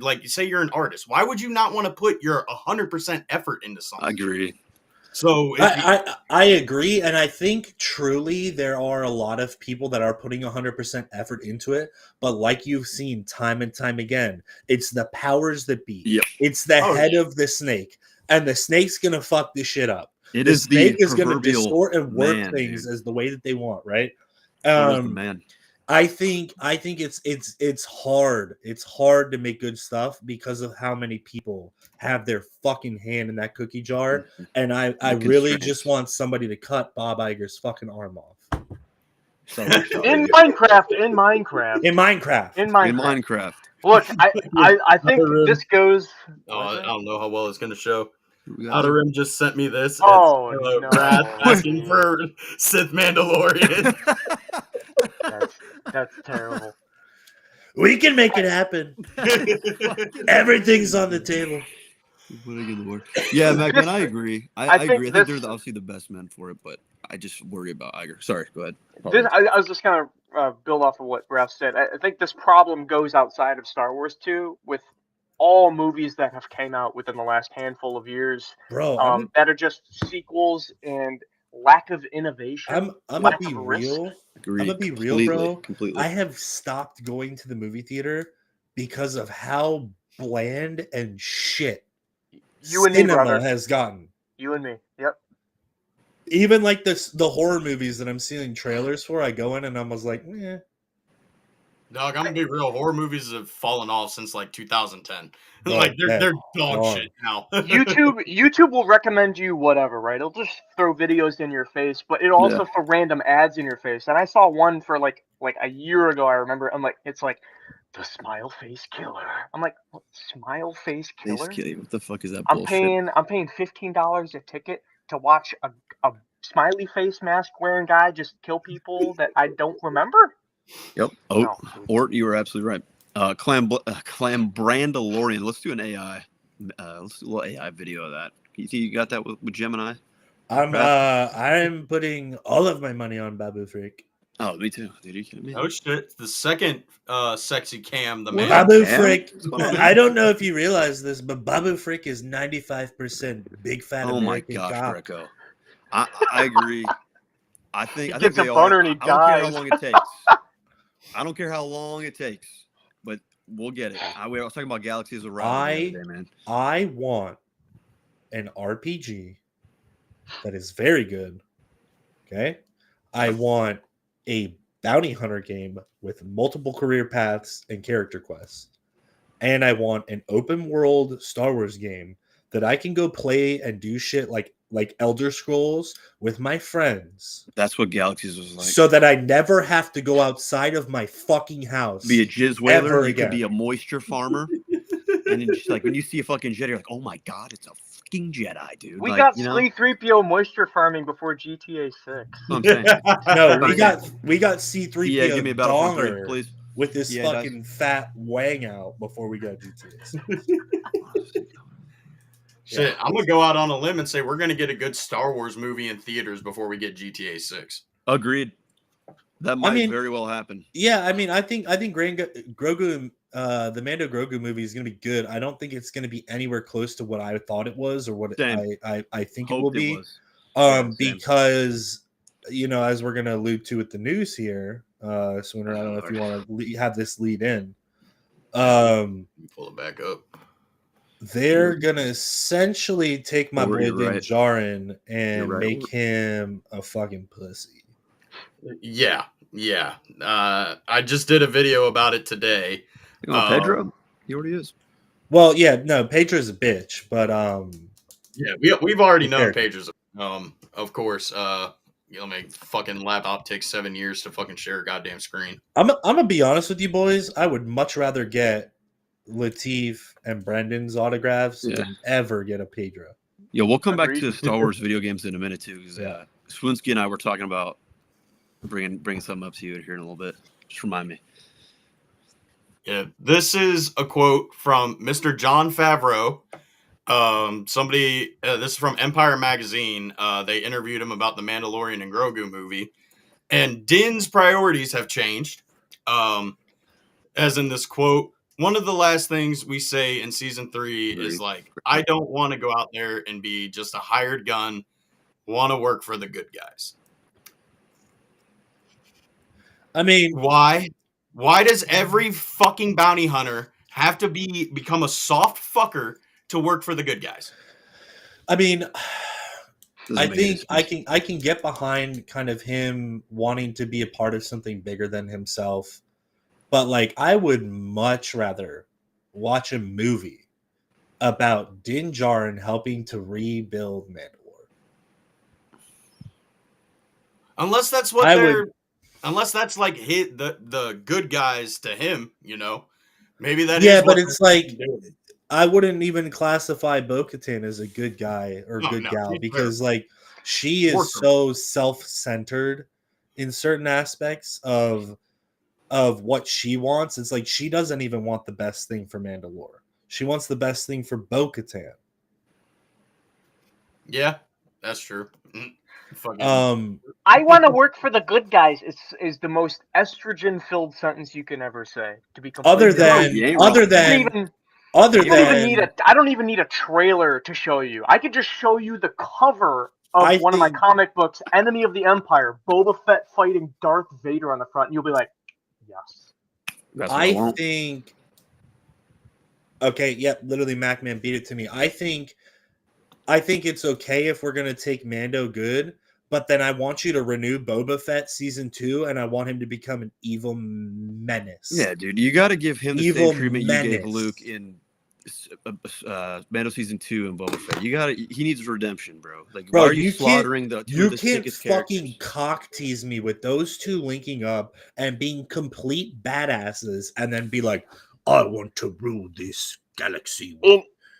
Like, say you're an artist. Why would you not want to put your 100% effort into something? I agree. So, I agree, and I think truly there are a lot of people that are putting 100% effort into it. But like you've seen time and time again, it's the powers that be. Yep. It's the Oh, head of the snake, and the snake's gonna fuck this shit up. It the is the snake is going to proverbial distort and work man, things dude. as the way that they want, right? It is the man. I think it's hard. It's hard to make good stuff because of how many people have their fucking hand in that cookie jar. And I The really constraints. just want somebody to cut Bob Iger's fucking arm off. So, In Minecraft. In Minecraft. In Minecraft. in Minecraft. Look, I think Room. this goes. Oh, I don't know how well it's going to show. We got Outer Rim just sent me this. Oh, It's, no. Brad asking for Sith Mandalorian. That's terrible. We can make it happen. Everything's on the table. Yeah, Mac, man, I agree. I think agree. I think this- they're obviously the best men for it, but I just worry about Iger. Sorry, go ahead. I was just going to build off of what Ralph said. I think this problem goes outside of Star Wars too, with all movies that have came out within the last handful of years, Bro, that are just sequels and lack of innovation. I'm gonna lack be of risk. real. Agreed. I'm gonna be real, Completely, bro. Completely. I have stopped going to the movie theater because of how bland and shit You and me, cinema brother. has gotten. You and me. Yep. Even like the horror movies that I'm seeing trailers for, I go in and I was like, eh. Dog, I'm gonna be real. Horror movies have fallen off since like 2010. Dog, Like yeah, they're dog dog. shit now. YouTube will recommend you whatever, right? It'll just throw videos in your face, but it'll also throw random ads in your face. And I saw one for like a year ago. I remember. I'm like, it's like the Smile Face Killer. I'm like, what, Smile Face Killer? What the fuck is that I'm bullshit? paying $15 a ticket to watch a smiley face mask wearing guy just kill people that I don't remember. Yep. Oh, No. Ort, you were absolutely right. Clam Brandalorian. Let's do an AI. Let's do a little AI video of that. You got that with Gemini? I'm putting all of my money on Babu Frick. Oh, me too. Dude, you kidding me? Oh shit! The second sexy cam, the man. Babu Yeah. Frick. What's going on, man? I don't know if you realize this, but Babu Frick is 95% big fat Oh my American gosh, cock. Greco. I agree. I think gets a they boner are. and he I don't care how dies. long it takes. I don't care how long it takes, but we'll get it. I was talking about Galaxies of Rivalry the other day, man. I want an RPG that is very good. Okay. I want a bounty hunter game with multiple career paths and character quests. And I want an open world Star Wars game that I can go play and do shit like Elder Scrolls with my friends. That's what Galaxies was like. So that I never have to go outside of my fucking house. Be a jizz ever whaler. You again. could be a moisture farmer. And then just like when you see a fucking Jedi, you're like, oh my god, it's a fucking Jedi, dude. We like, got you know, 3PO moisture farming before GTA 6. that's what I'm saying. No, we got C3PO Yeah, give me a Battlefront 3, donger please. with this Yeah, fucking fat wang out before we got GTA. Shit, I'm gonna go out on a limb and say we're gonna get a good Star Wars movie in theaters before we get GTA 6. Agreed. That might mean- very well happen. Yeah, I mean, I think Grogu, the Mando Grogu movie is gonna be good. I don't think it's gonna be anywhere close to what I thought it was or what Same. I think it will Hoped be. was. Same. Because as we're gonna allude to with the news here sooner. I don't know if you want to have this lead in. Pull it back up. They're gonna essentially take my boy You're Din right. Djarin and You're right. make him a fucking pussy. Yeah. I just did a video about it today. Pedro? He already is. Well, yeah, no, Pedro's a bitch, but Yeah, we've already known Fair. Pedro's. Of course. My fucking laptop takes 7 years to fucking share a goddamn screen. I'm gonna be honest with you boys. I would much rather get Latif and Brendan's autographs Yeah. than ever get a Pedro. Yeah, we'll come back Agreed. to Star Wars video games in a minute too. Because Yeah. Swinsky and I were talking about bringing something up to you here in a little bit. Just remind me. Yeah, this is a quote from Mr. Jon Favreau. This is from Empire Magazine. They interviewed him about the Mandalorian and Grogu movie, and Din's priorities have changed. As in this quote, one of the last things we say in season 3 is like, I don't want to go out there and be just a hired gun. Want to work for the good guys. I mean, Why? Why does every fucking bounty hunter have to become a soft fucker to work for the good guys? I mean, Doesn't I make any think sense. I can get behind kind of him wanting to be a part of something bigger than himself, but like I would much rather watch a movie about Din Djarin helping to rebuild Mandalore. Unless that's what I they're. would, Unless that's like the good guys to him, you know. Maybe that yeah, is but what it's they're like doing. I wouldn't even classify Bo-Katan as a good guy or Oh good no, gal he's because terrible. like she is Worse. so self-centered in certain aspects of what she wants. It's like she doesn't even want the best thing for Mandalore. She wants the best thing for Bo-Katan. Yeah, that's true. Fucking. I want to work for the good guys is the most estrogen-filled sentence you can ever say. To be Other completely honest, No, than you ain't other wrong. than other you don't even need than I don't even need a trailer to show you. I could just show you the cover of I one of my think comic books, Enemy of the Empire, Boba Fett fighting Darth Vader on the front, and you'll be like, yes. That's what I I want. think okay, yep, literally MacMan beat it to me. I think it's okay if we're gonna take Mando good, but then I want you to renew Boba Fett season 2, and I want him to become an evil menace. Yeah, dude, you got to give him the Evil same treatment you gave menace. Luke in Mando season 2 and Boba Fett. He needs redemption, bro. Like, Bro, why are you you can't slaughtering two you of the can't sickest fucking characters? cock tease me with those two linking up and being complete badasses, and then be like, "I want to rule this galaxy."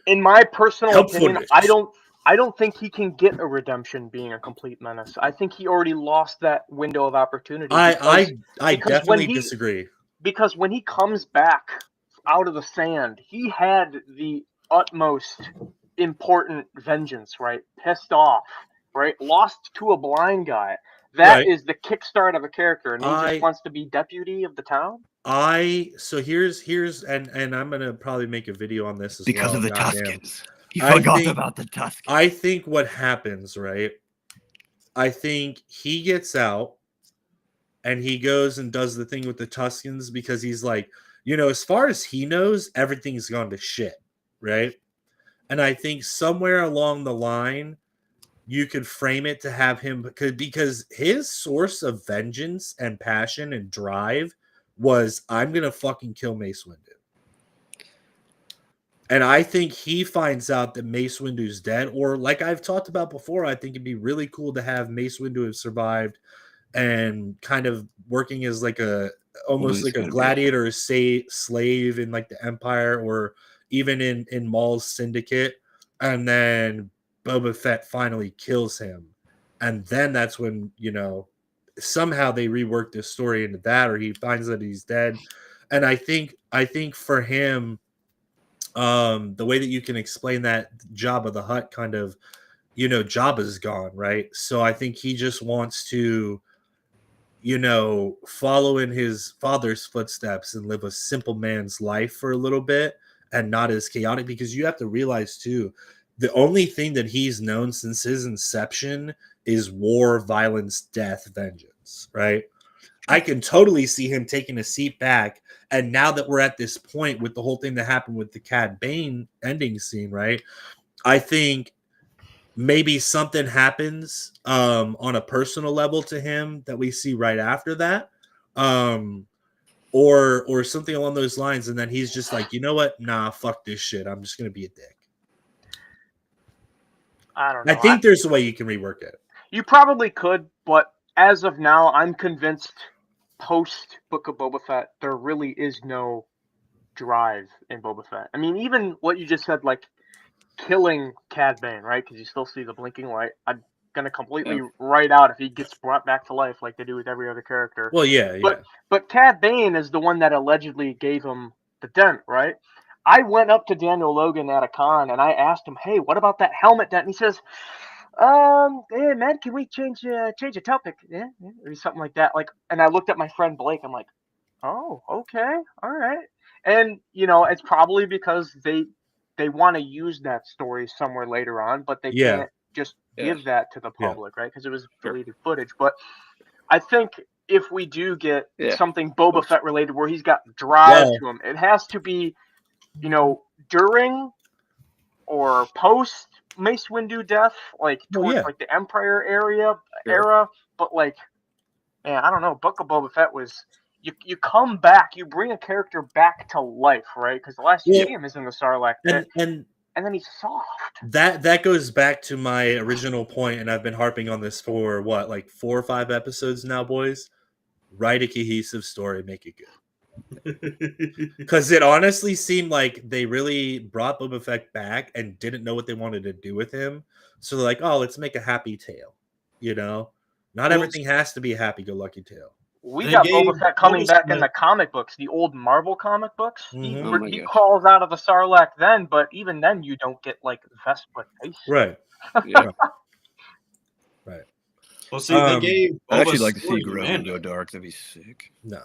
In my personal opinion, Helpfulness. I don't think he can get a redemption being a complete menace. I think he already lost that window of opportunity I because definitely disagree. because when he comes back out of the sand, he had the utmost important vengeance, right? Pissed off, right? Lost to a blind guy. That Right. is the kickstart of a character, and he just I wants to be deputy of the town. so here's and I'm gonna probably make a video on this as Because well. of the Goddamn. Tuskens. You I forgot think about the Tuskens. I think what happens, right? I think he gets out and he goes and does the thing with the Tuscans because he's like, as far as he knows, everything's gone to shit, right? And I think somewhere along the line, you could frame it to have him because his source of vengeance and passion and drive was I'm gonna fucking kill Mace Windu. And I think he finds out that Mace Windu's dead, or like I've talked about before, I think it'd be really cool to have Mace Windu have survived and kind of working as like almost like a gladiator or slave in like the Empire or even in Maul's syndicate, and then Boba Fett finally kills him, and then that's when somehow they rework this story into that, or he finds that he's dead. And I think for him, the way that you can explain that Jabba the Hutt kind of, Jabba's gone, right? So I think he just wants to follow in his father's footsteps and live a simple man's life for a little bit and not as chaotic, because you have to realize too, the only thing that he's known since his inception is war, violence, death, vengeance, right? I can totally see him taking a seat back. And now that we're at this point with the whole thing that happened with the Cad Bane ending scene, right? I think maybe something happens on a personal level to him that we see right after that, or something along those lines, and then he's just like, you know what, nah, fuck this shit, I'm just gonna be a dick. I don't know. I think there's a way you can rework it. You probably could, but as of now, I'm convinced post Book of Boba Fett, there really is no drive in Boba Fett. I mean, even what you just said, like killing Cad Bane, right? Because you still see the blinking light. I'm gonna completely write out if he gets brought back to life like they do with every other character. Well, yeah. But Cad Bane is the one that allegedly gave him the dent, right? I went up to Daniel Logan at a con and I asked him, "Hey, what about that helmet dent?" And he says, "Hey man, can we change the topic? Yeah, or something like that." Like, and I looked at my friend Blake. I'm like, "Oh, okay, all right." And it's probably because they want to use that story somewhere later on, but they can't just give that to the public, right? Because it was deleted footage. But I think if we do get something Boba Fett related where he's got drive to him, it has to be, during or post Mace Windu death, like Oh, towards yeah. like the Empire Sure. era, but like, man, I don't know. Book of Boba Fett was you come back, you bring a character back to life, right? Because the last you Well, see him is in the Sarlacc pit, and and then he's soft. that goes back to my original point, and I've been harping on this for what, like 4 or 5 episodes now, boys. Write a cohesive story, make it good. Because it honestly seemed like they really brought Boba Fett back and didn't know what they wanted to do with him. So they're like, oh, let's make a happy tale. You know, not Well, everything has to be a happy-go-lucky tale. We They got gave Boba Fett coming Boba back in Fett- the comic books, the old Marvel comic books. Mhm. Oh my He gosh. crawls out of the Sarlacc then, but even then you don't get like Vespa face. Right. Yeah. Well, see, they gave. I'd actually Boba's like to see story to Grogu Mando. go dark. That'd be sick. No.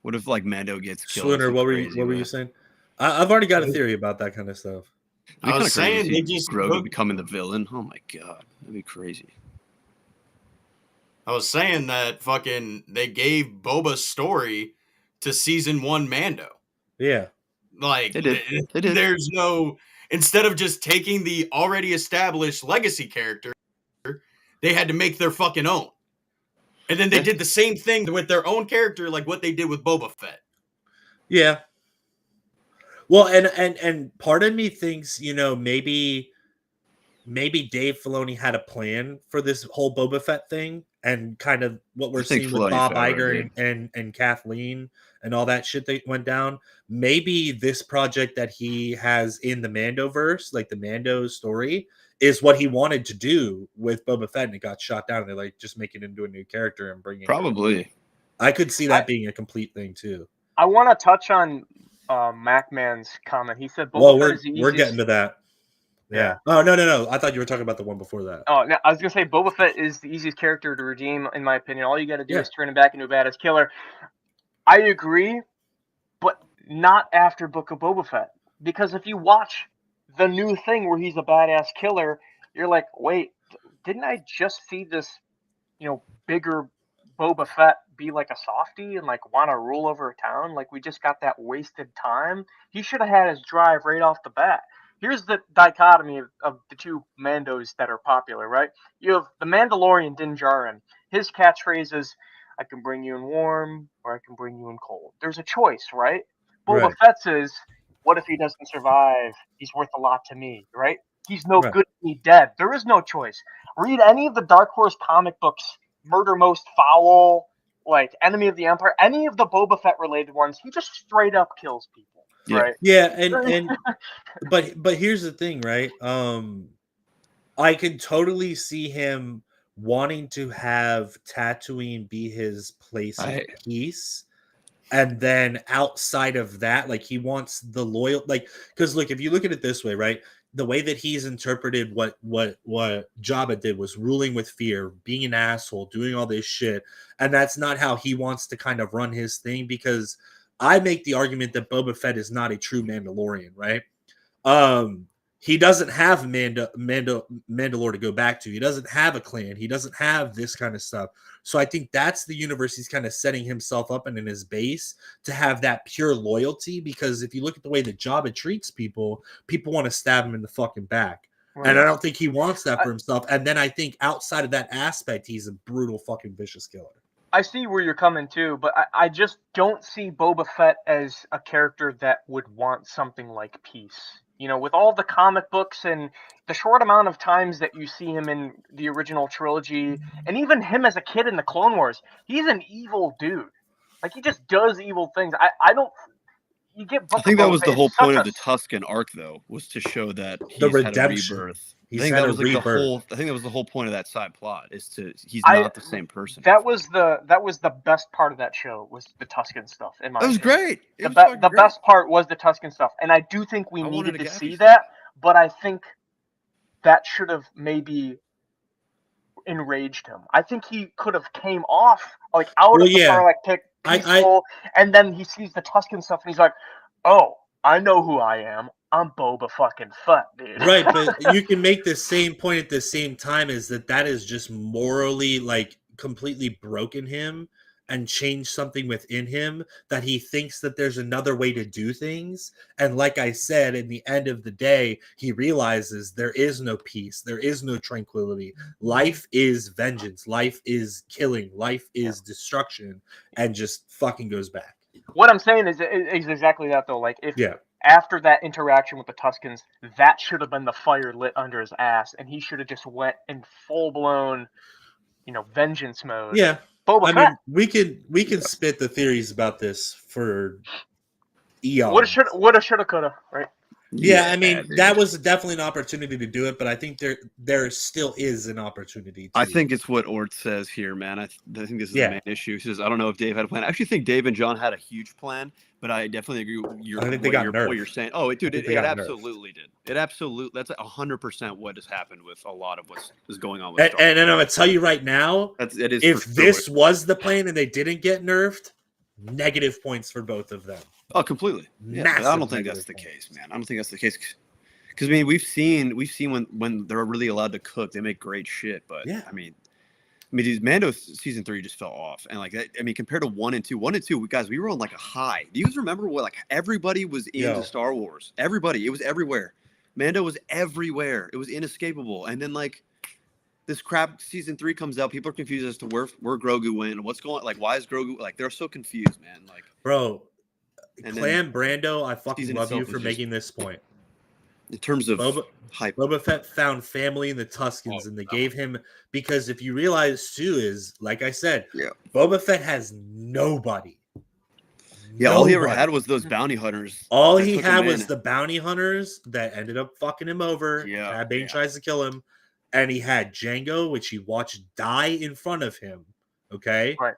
What if like Mando gets killed? Swinner, in what some were you crazy what were way? you saying? I've already got a theory about that kind of stuff. It'd be I was kinda crazy to saying they see just Grogu took- becoming the villain. Oh my god, that'd be crazy. I was saying that fucking they gave Boba's story to season 1 Mando. Yeah. Like They did. They did. There's no, instead of just taking the already established legacy character, they had to make their fucking own. And then they Yeah. did the same thing with their own character, like what they did with Boba Fett. Yeah. Well, and part of me thinks, you know, maybe Dave Filoni had a plan for this whole Boba Fett thing, and kind of what we're I think seeing with Filoni Bob Favreau Iger and Kathleen and all that shit that went down. Maybe this project that he has in the Mandoverse, like the Mando story, is what he wanted to do with Boba Fett, and it got shot down. And they're like, just make it into a new character and bring it. Probably. I could see that being a complete thing too. I want to touch on MacMan's comment. He said Boba Well, Fett is the we're easiest. getting to that. Yeah. Oh no! I thought you were talking about the one before that. Oh, no, I was gonna say Boba Fett is the easiest character to redeem, in my opinion. All you got to do Yeah. is turn him back into a badass killer. I agree, but not after Book of Boba Fett, because if you watch the new thing where he's a badass killer, you're like, wait, didn't I just see this, bigger Boba Fett be like a softie and like want to rule over a town? Like we just got that wasted time. He should have had his drive right off the bat. Here's the dichotomy of the two Mandos that are popular, right? You have the Mandalorian Din Djarin. His catchphrase is, I can bring you in warm or I can bring you in cold. There's a choice, right? Boba Right. Fett's is, what if he doesn't survive? He's worth a lot to me, right? He's no Right. good to me dead. There is no choice. Read any of the Dark Horse comic books, Murder Most Foul, like Enemy of the Empire, any of the Boba Fett related ones, he just straight up kills people, Yeah. right? Yeah, and but here's the thing, right? I can totally see him wanting to have Tatooine be his place of peace. And then outside of that, like he wants the loyal, like, because look, if you look at it this way, right? The way that he's interpreted what Jabba did was ruling with fear, being an asshole, doing all this shit, and that's not how he wants to kind of run his thing. Because I make the argument that Boba Fett is not a true Mandalorian, right? He doesn't have Mandalore to go back to. He doesn't have a clan. He doesn't have this kind of stuff. So I think that's the universe he's kind of setting himself up in his base to have that pure loyalty. Because if you look at the way that Jabba treats people, people want to stab him in the fucking back. Right. And I don't think he wants that for himself. And then I think outside of that aspect, he's a brutal fucking vicious killer. I see where you're coming to, but I just don't see Boba Fett as a character that would want something like peace. With all the comic books and the short amount of times that you see him in the original trilogy, and even him as a kid in the Clone Wars, he's an evil dude. Like, he just does evil things. I don't... You get Book I think of that Boba was Fett, the whole it's such point a- of the Tusken arc, though, was to show that he's The had a redemption. rebirth. He's I think had that a was like the rebirth. whole. I think that was the whole point of that side plot is he's I- not the same person. That was the best part of that show, was the Tusken stuff, in my That was opinion. great. It The, was be- fucking the great. best part was the Tusken stuff, and I do think we I wanted needed a to Gaffy see stuff. that, but I think that should have maybe enraged him. I think he could have came off like out Well, of the yeah. Sarlacc pit I- peaceful, and then he sees the Tusken stuff, and he's like, "Oh, I know who I am. I'm Boba fucking Fett, dude." Right, but you can make the same point at the same time, is that is just morally, like, completely broken him, and change something within him that he thinks that there's another way to do things. And like I said, in the end of the day, he realizes there is no peace, there is no tranquility. Life is vengeance, life is killing, life is destruction, and just fucking goes back. What I'm saying is exactly that, though. Like, if after that interaction with the Tuskens, that should have been the fire lit under his ass, and he should have just went in full blown, vengeance mode. Yeah. Boba I Fett. mean, we can spit the theories about this for eons. Woulda, shoulda, coulda, right? Yeah, I mean, that was definitely an opportunity to do it, but I think there still is an opportunity. I think it's what Ort says here, man. I think this is the main issue. He says, I don't know if Dave had a plan. I actually think Dave and John had a huge plan, but I definitely agree with what you're saying. Oh, dude, it absolutely did. It absolutely, that's 100% what has happened with a lot of what is going on with Star Wars. And I'm going to tell you right now, if this was the plan and they didn't get nerfed, negative points for both of them. Oh, completely. Yeah, I don't think that's the case, man. I don't think that's the case. Because I mean, we've seen when they're really allowed to cook, they make great shit. But yeah, I mean, dude, Mando season 3 just fell off, and like that, I mean, compared to 1 and 2, guys, we were on like a high. Do you guys remember what everybody was into Star Wars? Everybody, it was everywhere. Mando was everywhere. It was inescapable. And then like this crap season 3 comes out, people are confused as to where Grogu went, what's going, like why is Grogu, like they're so confused, man. Like, bro. Clan Brando, I fucking love you for making this point. In terms of hype, Boba Fett found family in the Tuskens, and they gave him, because if you realize too, is like I said, Boba Fett has nobody. Yeah, all he ever had was those bounty hunters. All he had was the bounty hunters that ended up fucking him over. Yeah, Cad Bane tries to kill him, and he had Jango, which he watched die in front of him. Okay, right.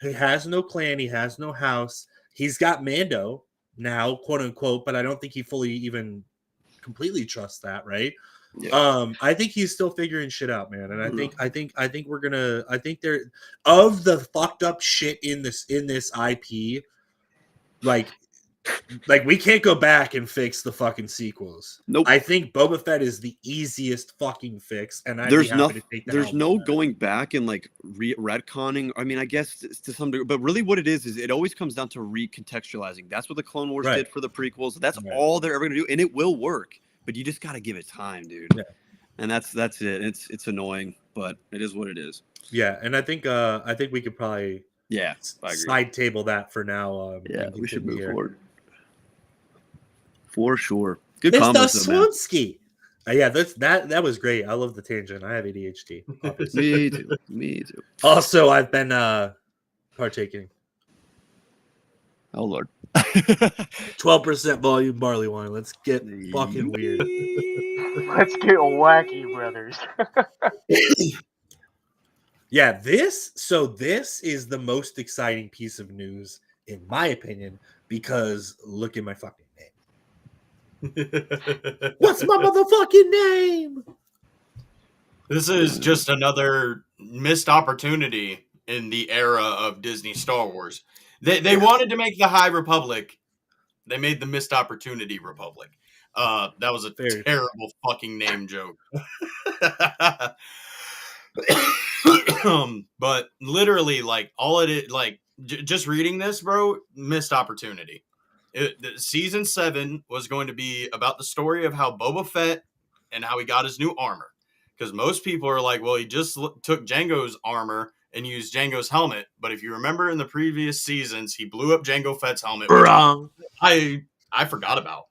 He has no clan. He has no house. He's got Mando now, quote unquote, but I don't think he fully even completely trusts that, right? Yeah. I think he's still figuring shit out, man. And I think we're gonna. I think there of the fucked up shit in this IP, like we can't go back and fix the fucking sequels. Nope. I think Boba Fett is the easiest fucking fix, and there's no going back and like retconning. I mean, I guess to some degree, but really what it is it always comes down to recontextualizing. That's what the Clone Wars did for the prequels. That's all they're ever gonna do, and it will work. But you just got to give it time, dude. Yeah. And that's it. It's annoying, but it is what it is. Yeah, and I think we could probably side table that for now. We should move forward. For sure. Good Mr. comments, Swansky. That was great. I love the tangent. I have ADHD. Me too. Also, I've been partaking. Oh Lord. 12% volume barley wine. Let's get fucking weird. Let's get wacky, brothers. Yeah, this is the most exciting piece of news, in my opinion, because look at my fucking name. What's my motherfucking name? This is just another missed opportunity in the era of Disney Star Wars. They wanted to make the High Republic. They made the Missed Opportunity Republic. That was a terrible fucking name joke. But literally, like all it is, like just reading this, bro, missed opportunity. Season 7 was going to be about the story of how Boba Fett and how he got his new armor. Because most people are like, well, he just took Jango's armor and used Jango's helmet. But if you remember in the previous seasons, he blew up Jango Fett's helmet. Wrong. I forgot about.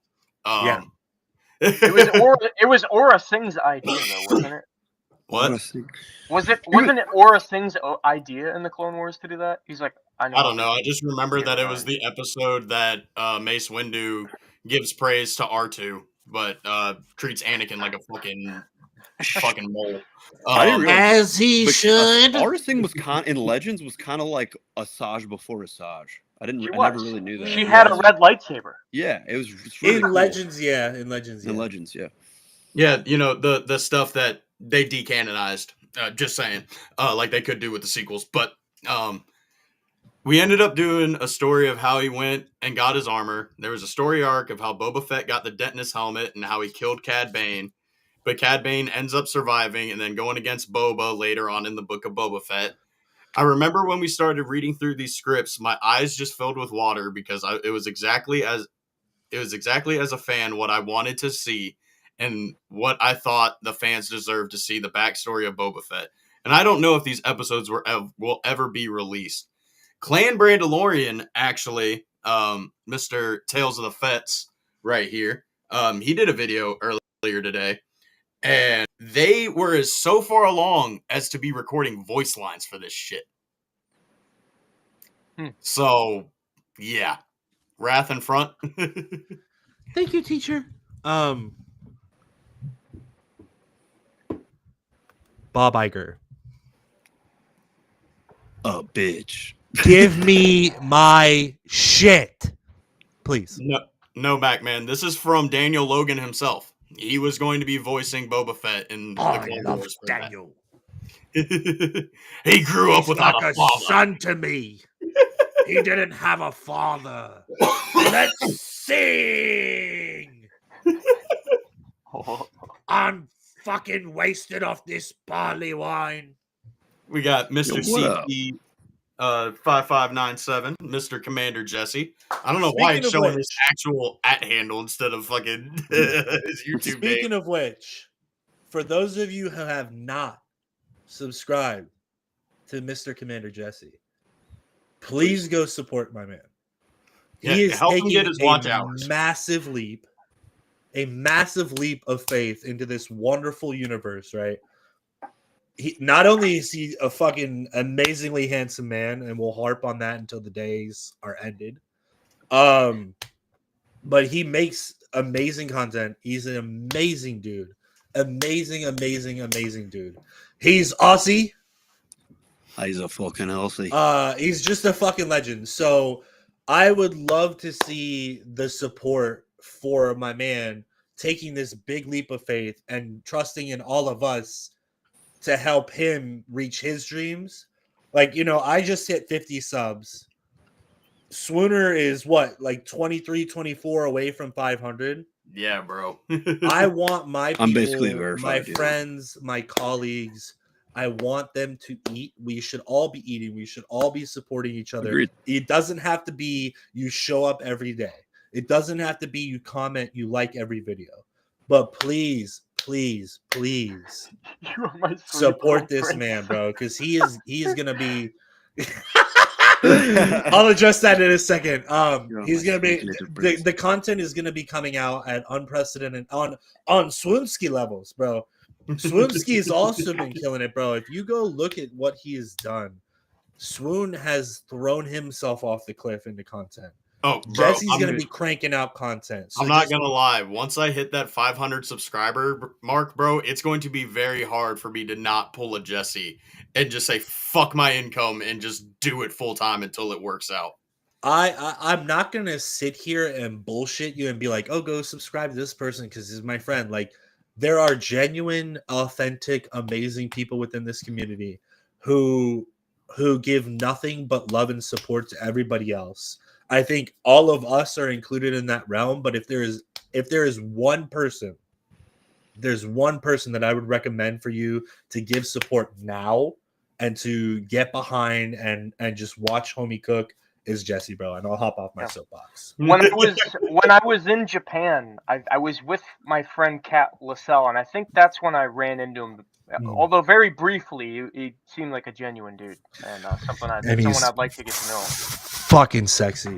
It was Aura Singh's idea, though, wasn't it? What? Wasn't it Aura Singh's idea in the Clone Wars to do that? He's like, I don't know. I just remember that it was the episode that Mace Windu gives praise to R2, but treats Anakin like a fucking mole. As he should. Aura Singh was in Legends was kind of like Asajj before Asajj. I never really knew that. She had a red lightsaber. Yeah, it was really in cool. Legends. Yeah, in Legends. Yeah. In Legends, yeah. Yeah, you know the stuff that they decanonized. Just saying, like they could do with the sequels. But we ended up doing a story of how he went and got his armor. There was a story arc of how Boba Fett got the dent in his helmet and how he killed Cad Bane. But Cad Bane ends up surviving and then going against Boba later on in the Book of Boba Fett. I remember when we started reading through these scripts, my eyes just filled with water because it was exactly as a fan what I wanted to see and what I thought the fans deserved to see, the backstory of Boba Fett. And I don't know if these episodes will ever be released. Clan Brandalorian, actually, Mr. Tales of the Fets right here, he did a video earlier today, and they were so far along as to be recording voice lines for this shit. So, yeah. Wrath in front. Thank you, teacher. Bob Iger. A bitch. Give me my shit, please. No, Mac, man. This is from Daniel Logan himself. He was going to be voicing Boba Fett in the Clone Wars for Daniel. He grew up without a father. Son to me. He didn't have a father. Let's sing. I'm fucking wasted off this barley wine. We got Mr. Yo, CP 5597, Mr. Commander Jesse. I don't know why it's showing his actual @handle instead of fucking his YouTube name. Speaking of which, for those of you who have not subscribed to Mr. Commander Jesse, please go support my man. He is taking a massive leap of faith into this wonderful universe, right? He not only is he a fucking amazingly handsome man, and we'll harp on that until the days are ended. But he makes amazing content. He's an amazing dude. Amazing dude. He's Aussie. He's a fucking Aussie. He's just a fucking legend. So I would love to see the support for my man taking this big leap of faith and trusting in all of us to help him reach his dreams. Like, I just hit 50 subs. Swooner is what, like 23, 24 away from 500? Yeah, bro. I want my people, I'm basically verified, my friends, my colleagues, I want them to eat. We should all be eating. We should all be supporting each other. Agreed. It doesn't have to be you show up every day. It doesn't have to be you comment, you like every video. But please, please, please support this man, bro, because he is gonna be. I'll address that in a second. He's gonna be the content is gonna be coming out at unprecedented on Swoonsky levels, bro. Swoonsky has also been killing it, bro. If you go look at what he has done, Swoon has thrown himself off the cliff into content. Oh, bro, Jesse's going to be cranking out content. So I'm not going to lie. Once I hit that 500 subscriber mark, bro, it's going to be very hard for me to not pull a Jesse and just say, fuck my income and just do it full time until it works out. I'm not going to sit here and bullshit you and be like, oh, go subscribe to this person because he's my friend. Like, there are genuine, authentic, amazing people within this community who give nothing but love and support to everybody else. I think all of us are included in that realm, but if there is one person, there's one person that I would recommend for you to give support now and to get behind and just watch homie cook is Jesse, bro. And I'll hop off my soapbox. When I was in Japan, I was with my friend Kat Lascelle, and I think that's when I ran into him. Although very briefly, he seemed like a genuine dude and someone I'd like to get to know. Fucking sexy.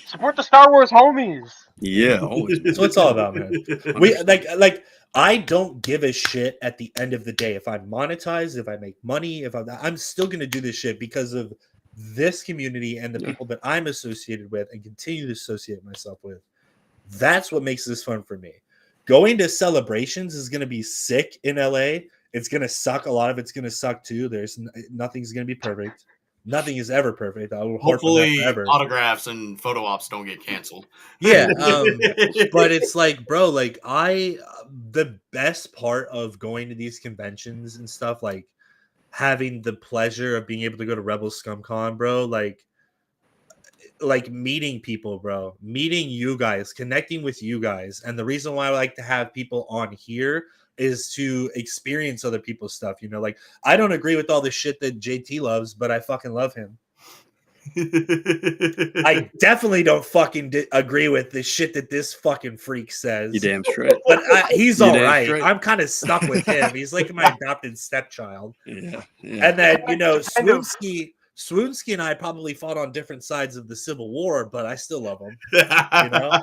Support the Star Wars homies. Yeah, always. That's what it's all about, man. We like I don't give a shit at the end of the day if I'm monetized, if I make money, if I'm still gonna do this shit because of this community and the people that I'm associated with and continue to associate myself with. That's what makes this fun for me. Going to celebrations is gonna be sick in LA. It's gonna suck. A lot of it's gonna suck too. Nothing's gonna be perfect. Nothing is ever perfect. I will hopefully autographs and photo ops don't get canceled. Yeah, but it's like, bro, like the best part of going to these conventions and stuff, like having the pleasure of being able to go to Rebel Scum Con, bro, like meeting people, bro, meeting you guys, connecting with you guys, and the reason why I like to have people on here is to experience other people's stuff. You know, like I don't agree with all the shit that JT loves, but I fucking love him. I definitely don't fucking agree with the shit that this fucking freak says. You damn straight. But he's You all damn right. straight. I'm kind of stuck with him. He's like my adopted stepchild. Yeah. And then, you know, Kind of. Swoonsky and I probably fought on different sides of the Civil War, but I still love him. know?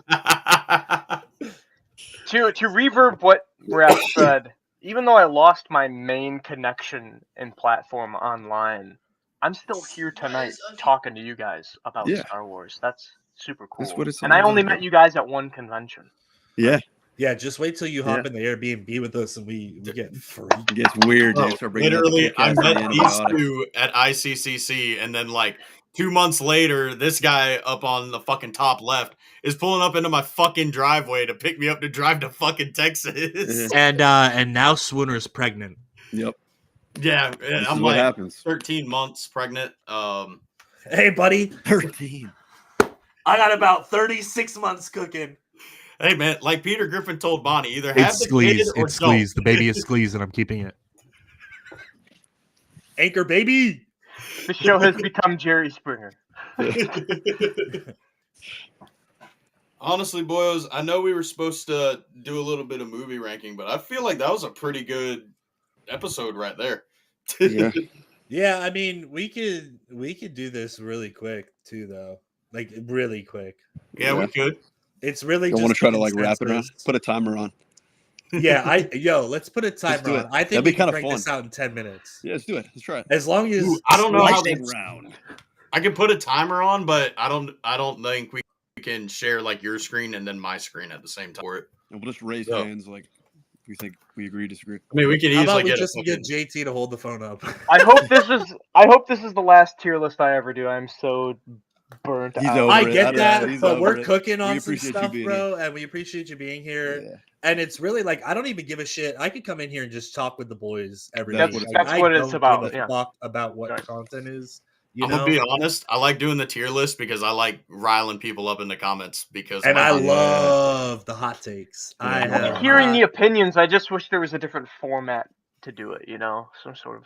To reverb what Raph said, even though I lost my main connection and platform online, I'm still here tonight talking to you guys about Yeah. Star Wars. That's super cool. That's what it's and I all only about. met you guys at one convention. Yeah. Yeah, just wait till you hop in the Airbnb with us and we get free. It gets weird. Bro, Dude. Start bringing up the literally, I podcast and the met these antibiotics. two at ICCC, and then like 2 months later, this guy up on the fucking top left is pulling up into my fucking driveway to pick me up to drive to fucking Texas. Yeah. And now Swooner's pregnant. Yep. Yeah, and This I'm is what like happens. 13 months pregnant. Hey, buddy, 13. I got about 36 months cooking. Hey man, like Peter Griffin told Bonnie, either have the kid or don't. The baby is squeezed, and I'm keeping it. Anchor baby. The show has become Jerry Springer. Honestly, boys, I know we were supposed to do a little bit of movie ranking, but I feel like that was a pretty good episode right there. Yeah. Yeah, I mean, we could do this really quick too, though. Like really quick. Yeah, we could. It's really Don't just want to try to like wrap it around. consensus. Put a timer on. Yeah, let's put a timer do on. it. I think That'd be we can kinda crank fun. this out in 10 minutes. Yeah, let's do it. Let's try it. As long as Ooh, I don't know how Lightning this- round. I can put a timer on, but I don't think we can share like your screen and then my screen at the same time for it. And we'll just raise Yeah. hands like we think we agree, disagree. I mean, we can How easily about we get just a get fucking- JT to hold the phone up? I hope this is the last tier list I ever do. I'm so burnt He's out. over I it. get that, he's but over we're it. cooking on We some appreciate you stuff, being bro, and we appreciate you being here. Yeah. And it's really like I don't even give a shit. I could come in here and just talk with the boys every That's week. what it's Like, about. I That's what it's don't about, give a yeah. fuck about what Right. content is. You I'm know, gonna be honest. I like doing the tier list because I like riling people up in the comments because and my I comments- love the hot takes. I Yeah. have Hearing hot- the opinions, I just wish there was a different format to do it. You know, some sort of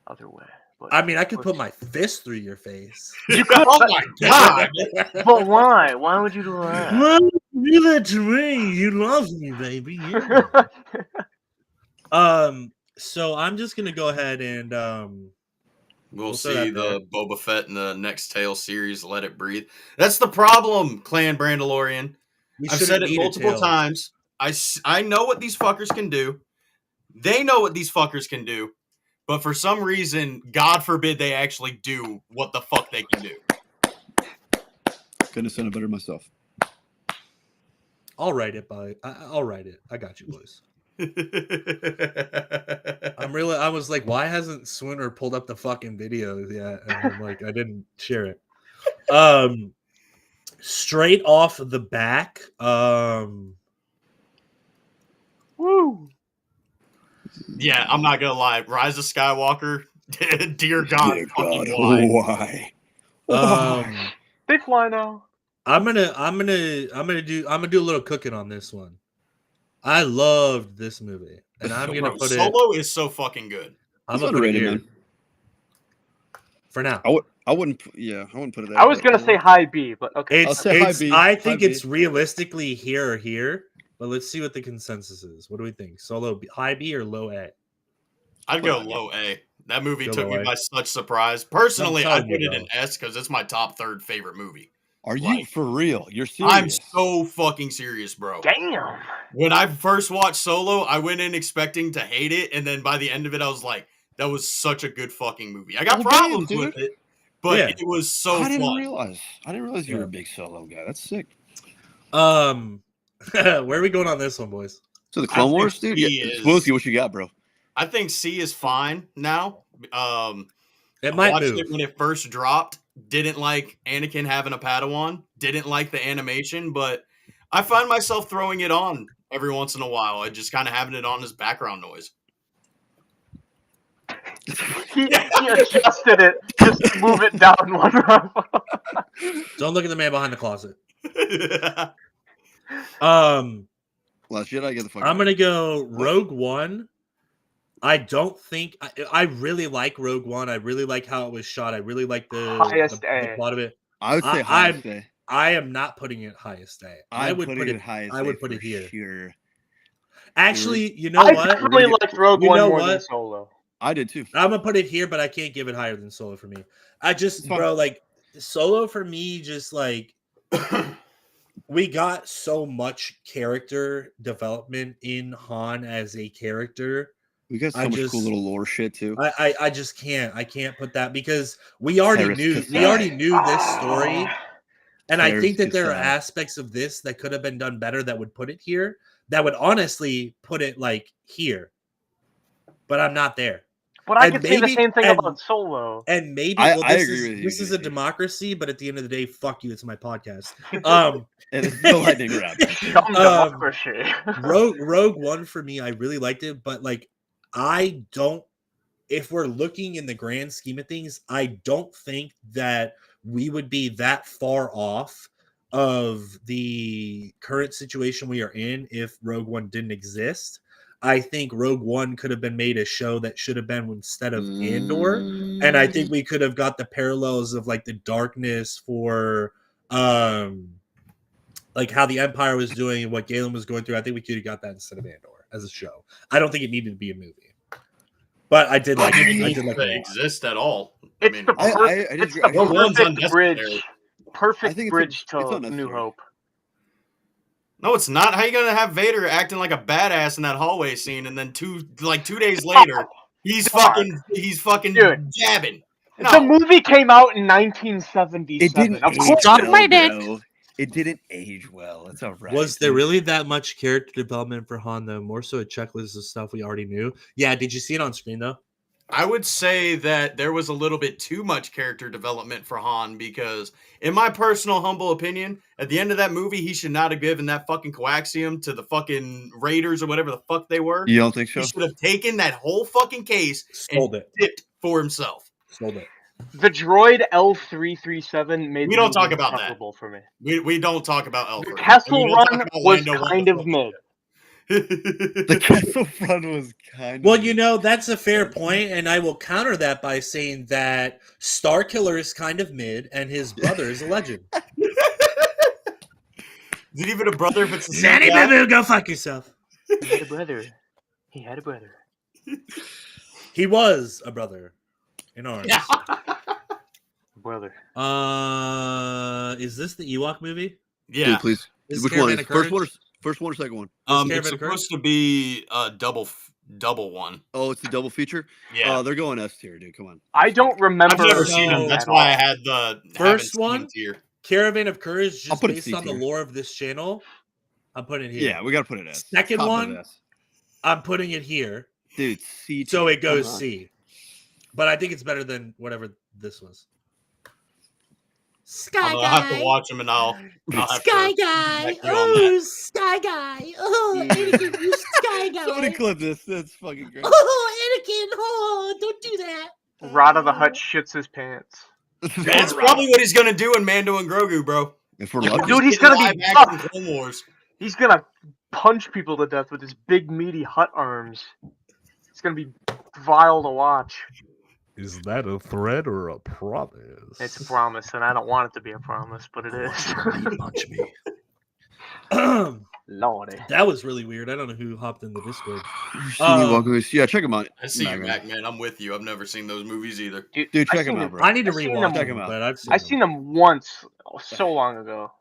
other way. But I mean, I could put my fist through your face. Oh my god! But why? Why would you do that? Do that to me. You love me, baby. So I'm just gonna go ahead and We'll We'll throw see that there. the Boba Fett in the next Tale series. Let it breathe. That's the problem, Clan Brandalorian. we I've shouldn't said it need a multiple tail. times. I know what these fuckers can do. They know what these fuckers can do. But for some reason, God forbid they actually do what the fuck they can do. Couldn't have said it better myself. I'll write it, buddy. I'll write it. I got you, boys. I was like, why hasn't Swinner pulled up the fucking videos yet? And I'm like, I didn't share it. Straight off the back, Woo! Yeah, I'm not gonna lie. Rise of Skywalker, dear God, Dear fucking God, why? why? They fly now. I'm gonna do a little cooking on this one. I loved this movie, and I'm gonna Bro, put it. Solo is so fucking good. I'm It's gonna put it underrated, here man. for now. I wouldn't put it there. I was but- gonna say high B, but okay. It's, say high it's B, I think high B. it's realistically here or here, but let's see what the consensus is. What do we think? Solo B, high B or low A? I'd go low A. That movie Go took low me A. by such surprise. Personally, I'm I'd telling put you, it in S because it's my top third favorite movie. Are you Like, for real? You're serious? I'm so fucking serious, bro. Damn. When I first watched Solo, I went in expecting to hate it, and then by the end of it, I was like, "That was such a good fucking movie." I got Well, damn, problems with dude. it, but Yeah. it was so I didn't fun. realize. I didn't realize you were Yeah. a big Solo guy. That's sick. Where are we going on this one, boys? So the Clone think Wars, dude. he Yeah. is- Smokey, what you got, bro? I think C is fine now. It I might watched move. it when it first dropped. Didn't like Anakin having a Padawan. Didn't like the animation, but I find myself throwing it on every once in a while. I just kind of having it on as background noise. He adjusted it. Just move it down one row. Don't look at the man behind the closet. Um, Last Jedi, get the fuck. I'm out. gonna go Rogue One. I don't think I really like Rogue One. I really like how it was shot. I really like the Highest the A. plot of it. I would say I- highest A. I am not putting it highest A. I I'm would putting put it it. highest. I would A put for it here. Sure. Actually, you know I what? definitely We're gonna liked Rogue you One know more than what? Solo. I did too. I'm gonna put it here, but I can't give it higher than Solo for me. I just, It's fine. bro, like Solo for me, just like we got so much character development in Han as a character. We got so I much just- cool little lore shit too. I just can't. I can't put that because we already Paris knew Kasai. we already knew this story. And I Paris think that there are Kasai. aspects of this that could have been done better that would put it here. That would honestly put it like here. But I'm not there. But I And could say the maybe- same thing and- about Solo. And maybe I this agree is with you, this is a JC. democracy, but at the end of the day, fuck you, it's my podcast. And it's the lightning round. Dumb Um, democracy. Rogue One for me, I really liked it, but like I don't if we're looking in the grand scheme of things, I don't think that we would be that far off of the current situation we are in if Rogue One didn't exist. I think Rogue One could have been made a show that should have been instead of Andor. And I think we could have got the parallels of like the darkness for like how the Empire was doing and what Galen was going through. I think we could have got that instead of Andor as a show. I don't think it needed to be a movie. But I did like It it. I didn't did need like to it. a lot. exist at all. I It's mean, the I perfect, disagree. it's the I think Rogue One's perfect bridge. unnecessary. I Perfect think bridge it's to New unnecessary. Hope. no, it's not. How you gonna have Vader acting like a badass in that hallway scene, and then 2 days later, he's fucking Dude. jabbing? The No, movie came out in 1977. It didn't Of age course, Suck well, my dick. bro. It didn't age well. It's all right. Was there really that much character development for Han though? More so a checklist of stuff we already knew. Yeah, did you see it on screen though? I would say that there was a little bit too much character development for Han because, in my personal humble opinion, at the end of that movie, he should not have given that fucking coaxium to the fucking Raiders or whatever the fuck they were. You don't think so? He should have taken that whole fucking case Sold it. dipped for himself. Sold it. the droid L337 made We the don't talk movie about that. insufferable for me. We don't talk about The Elford. Kessel Run was kind of mid. The Castle Run was kind of. Well, you know, that's a fair point, and I will counter that by saying that Starkiller is kind of mid, and his brother is a legend. Is it even a brother if it's the same Nanny guy? Boo, go fuck yourself. He had a brother. He had a brother. He was a brother in arms. Brother. Is this the Ewok movie? Yeah. Dude, please. Is Which Caravan one? of First one, or, Courage? first one or second one? Caravan It's of Courage? supposed to be a double one. Oh, it's the double feature. Yeah. They're going S tier, dude. Come on. I don't remember. I've never so- seen them. That's at why I all. had the First haven't seen one? tier. Caravan of Courage, I'll just put it based C on the tier. lore of this channel. I'm putting it here. Yeah, we gotta put it S. Second Top of one? S. I'm putting it here. Dude. C. So tier, it goes come on. C. But I think it's better than whatever this was. Sky I'll have to watch them and I'll have Sky to Guy. back you on Oh, Sky Guy. Oh, Anakin, you Sky Somebody Guy. clip this. That's fucking great. Oh, Anakin. Oh, don't do that. Rod of the Hutt shits his pants. That's probably what he's gonna do in Mando and Grogu, bro. If we're lucky. Dude, he's gonna be Live action tough. Clone Wars. He's gonna punch people to death with his big meaty Hutt arms. It's gonna be vile to watch. Is that a threat or a promise? It's a promise, and I don't want it to be a promise, but it is. Punch me. Lordy. That was really weird. I don't know who hopped in the Discord. Yeah, check him out. I see you, Nah, man. Mac, man. I'm with you. I've never seen those movies either. Dude, I've check him seen out, him. bro. I need to I've seen rewatch them. Check them, him out. but I've seen I've them. seen them once, so long ago.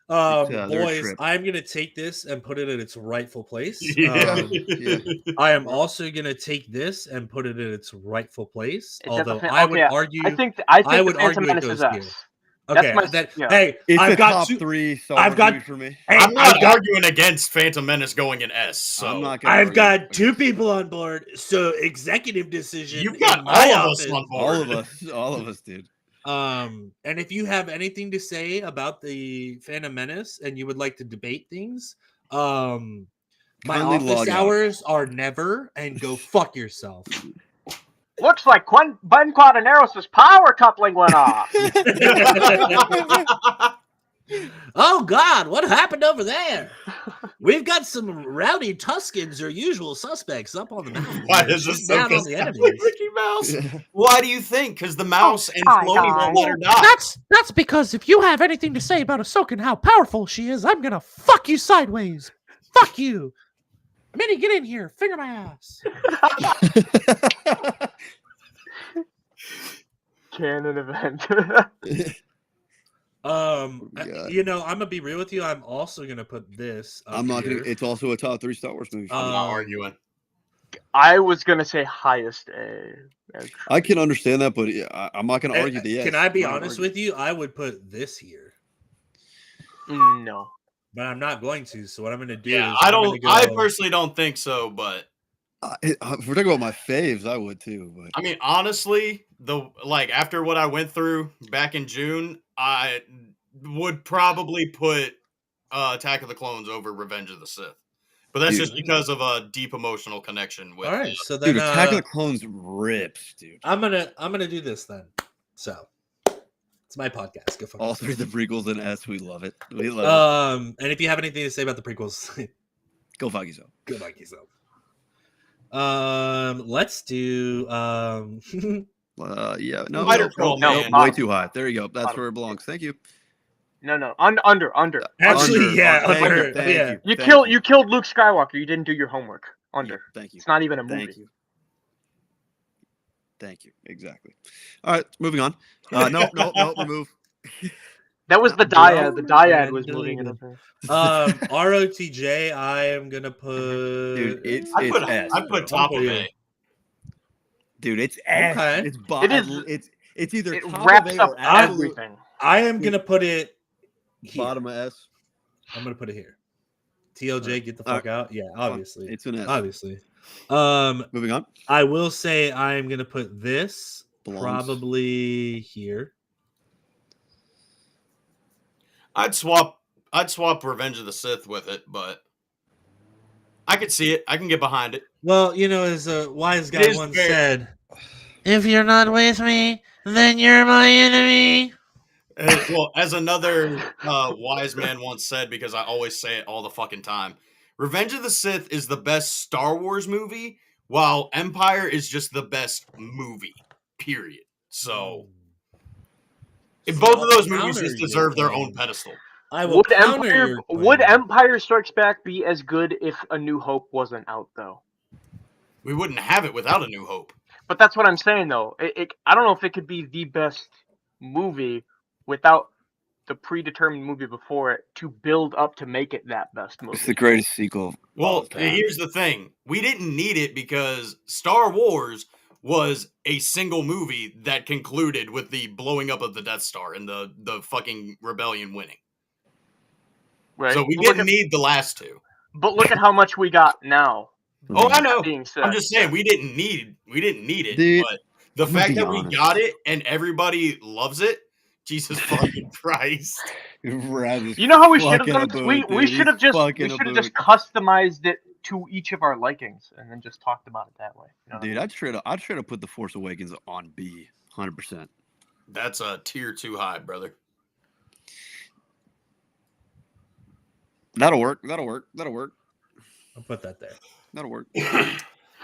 Yeah, they're a Boys, trip. I'm gonna take this and put it in its rightful place. Yeah. Yeah. I am also gonna take this and put it in its rightful place. It's Although definitely- I would okay, argue, I think I would the Phantom argue it Menace goes is here. S. okay, my- that, yeah. hey, It's I've the got top two. 3 Star I've Wars got- movies for me. Hey, I'm not I've got, arguing against Phantom Menace going in S. So I'm not gonna I've argue got against two it. people on board. So executive decision. you've got in all my of us office. on board. All of us, dude. And if you have anything to say about the Phantom Menace and you would like to debate things, my Kindly office log out. hours are never and go fuck yourself. Looks like Ben Quaternaros' power coupling went off. Oh God, what happened over there? We've got some rowdy Tuskens or usual suspects up on the mountain. Why here, is this shooting so down on the constantly enemies. Mickey Mouse? Why do you think? Because the mouse and hi, Floaty won't let her die. That's because if you have anything to say about Ahsoka and how powerful she is, I'm gonna fuck you sideways. Fuck you. Minnie, get in here. Finger my ass. Canon event. God. You know, I'm gonna be real with you. I'm also gonna put this. Up I'm not here. gonna. It's also a top 3 Star Wars movie. I'm not Um, arguing. I was gonna say highest A. I can understand that, but yeah, I'm not gonna argue the yes. Can I be I'm not gonna honest argue. with you? I would put this here, No. but I'm not going to. So what I'm gonna do Yeah, is I I'm don't. gonna I go- personally don't think so, but If we're talking about my faves, I would too. But I mean, honestly, after what I went through back in June, I would probably put Attack of the Clones over Revenge of the Sith. But that's Dude. just because of a deep emotional connection with. All right, so then dude, Attack of the Clones rips, dude. I'm gonna do this then. So it's my podcast. Go fuck All yourself. 3 of the prequels and S, we love it. We love it. And if you have anything to say about the prequels, Go fuck yourself. go fuck yourself. Let's do Yeah, no, Spider Troll, no, man. way too high. There you go. That's Bottom. where it belongs. Thank you. No. Under. Actually, Under. yeah, Thank under, you, thank yeah. you. You killed Luke Skywalker. You didn't do your homework. Under. Thank you. It's not even a movie. Thank you. Thank you. Exactly. All right, moving on. No, remove. That was the dyad. The dyad was moving it Deleted. over. ROTJ, I am gonna put. Dude, it's S. I'd put top of A. Dude, it's S. Okay. It's It is- it's either It top wraps of A up or absolute everything. I am gonna put it here. bottom of S. I'm gonna put it here. TLJ, get the fuck out. Yeah, obviously. It's an S. Obviously. Moving on. I will say I am gonna put this Belongs. probably here. I'd swap Revenge of the Sith with it, but I could see it. I can get behind it. Well, you know, as a wise guy It is once fair. said, If you're not with me, then you're my enemy. Well, as another wise man once said, because I always say it all the fucking time, Revenge of the Sith is the best Star Wars movie, while Empire is just the best movie, period. So, if both of those movies just deserve their own pedestal. I will Would counter your Would claim. Empire Strikes Back be as good if A New Hope wasn't out, though? We wouldn't have it without A New Hope. But that's what I'm saying, though. I don't know if it could be the best movie without the predetermined movie before it to build up to make it that best movie. It's the greatest sequel. of all Well, time. here's the thing. We didn't need it because Star Wars was a single movie that concluded with the blowing up of the Death Star and the fucking rebellion winning. Right? So we But look didn't at- need the last two. But look at how much we got now. Oh, I know. Being said, I'm just saying we didn't need it. Dude, But the I'm gonna fact be that we honest. got it and everybody loves it, Jesus fucking Christ. Raz You know how we should have fucking done a this? boot, We dude. should have He's just fucking a boot. customized it to each of our likings and then just talked about it that way. You know what I Dude, mean? I'd straight up put The Force Awakens on B, 100%. That's a tier too high, brother. That'll work. That'll I'll put that there. work.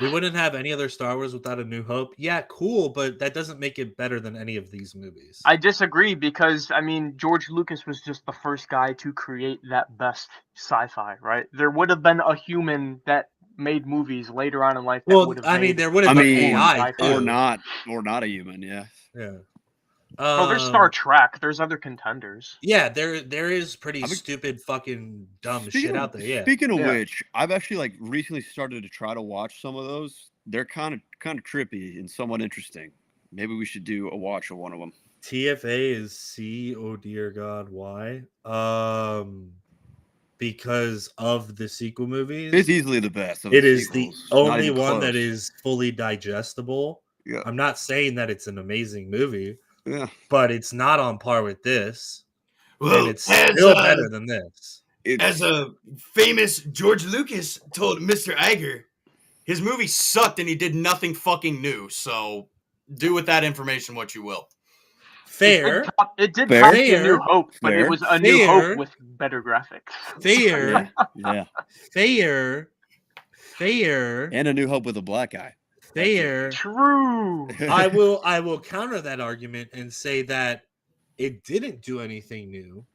We wouldn't have any other Star Wars without A New Hope. Yeah, cool, but that doesn't make it better than any of these movies. I disagree because I mean George Lucas was just the first guy to create that best sci-fi, right? There would have been a human that made movies later on in life. That Well, would have I mean, made- there would have I been mean, AI or too. or not a human, yeah. Yeah. Oh, there's Star Trek. There's other contenders. Yeah, there is pretty I mean- stupid, fucking dumb Speaking shit of- out there. Yeah. Speaking of Yeah. which, I've actually recently started to try to watch some of those. They're kind of trippy and somewhat interesting. Maybe we should do a watch of one of them. TFA is C. Oh dear God, why? Because of the sequel movies. It's easily the best. Of It the is the sequels. Not only even one that close. is fully digestible. Yeah. I'm not saying that it's an amazing movie, Yeah. but it's not on par with this, Well, and it's still better than this. as a famous George Lucas told Mr. Iger, his movie sucked and he did nothing fucking new. So do with that information what you will. Fair. It did Fair. top A New Hope, but Fair. it was A New Fair. Hope with better graphics. Fair. Yeah. Fair. Fair. And A New Hope with a black guy. Fair. True. I will counter that argument and say that it didn't do anything new,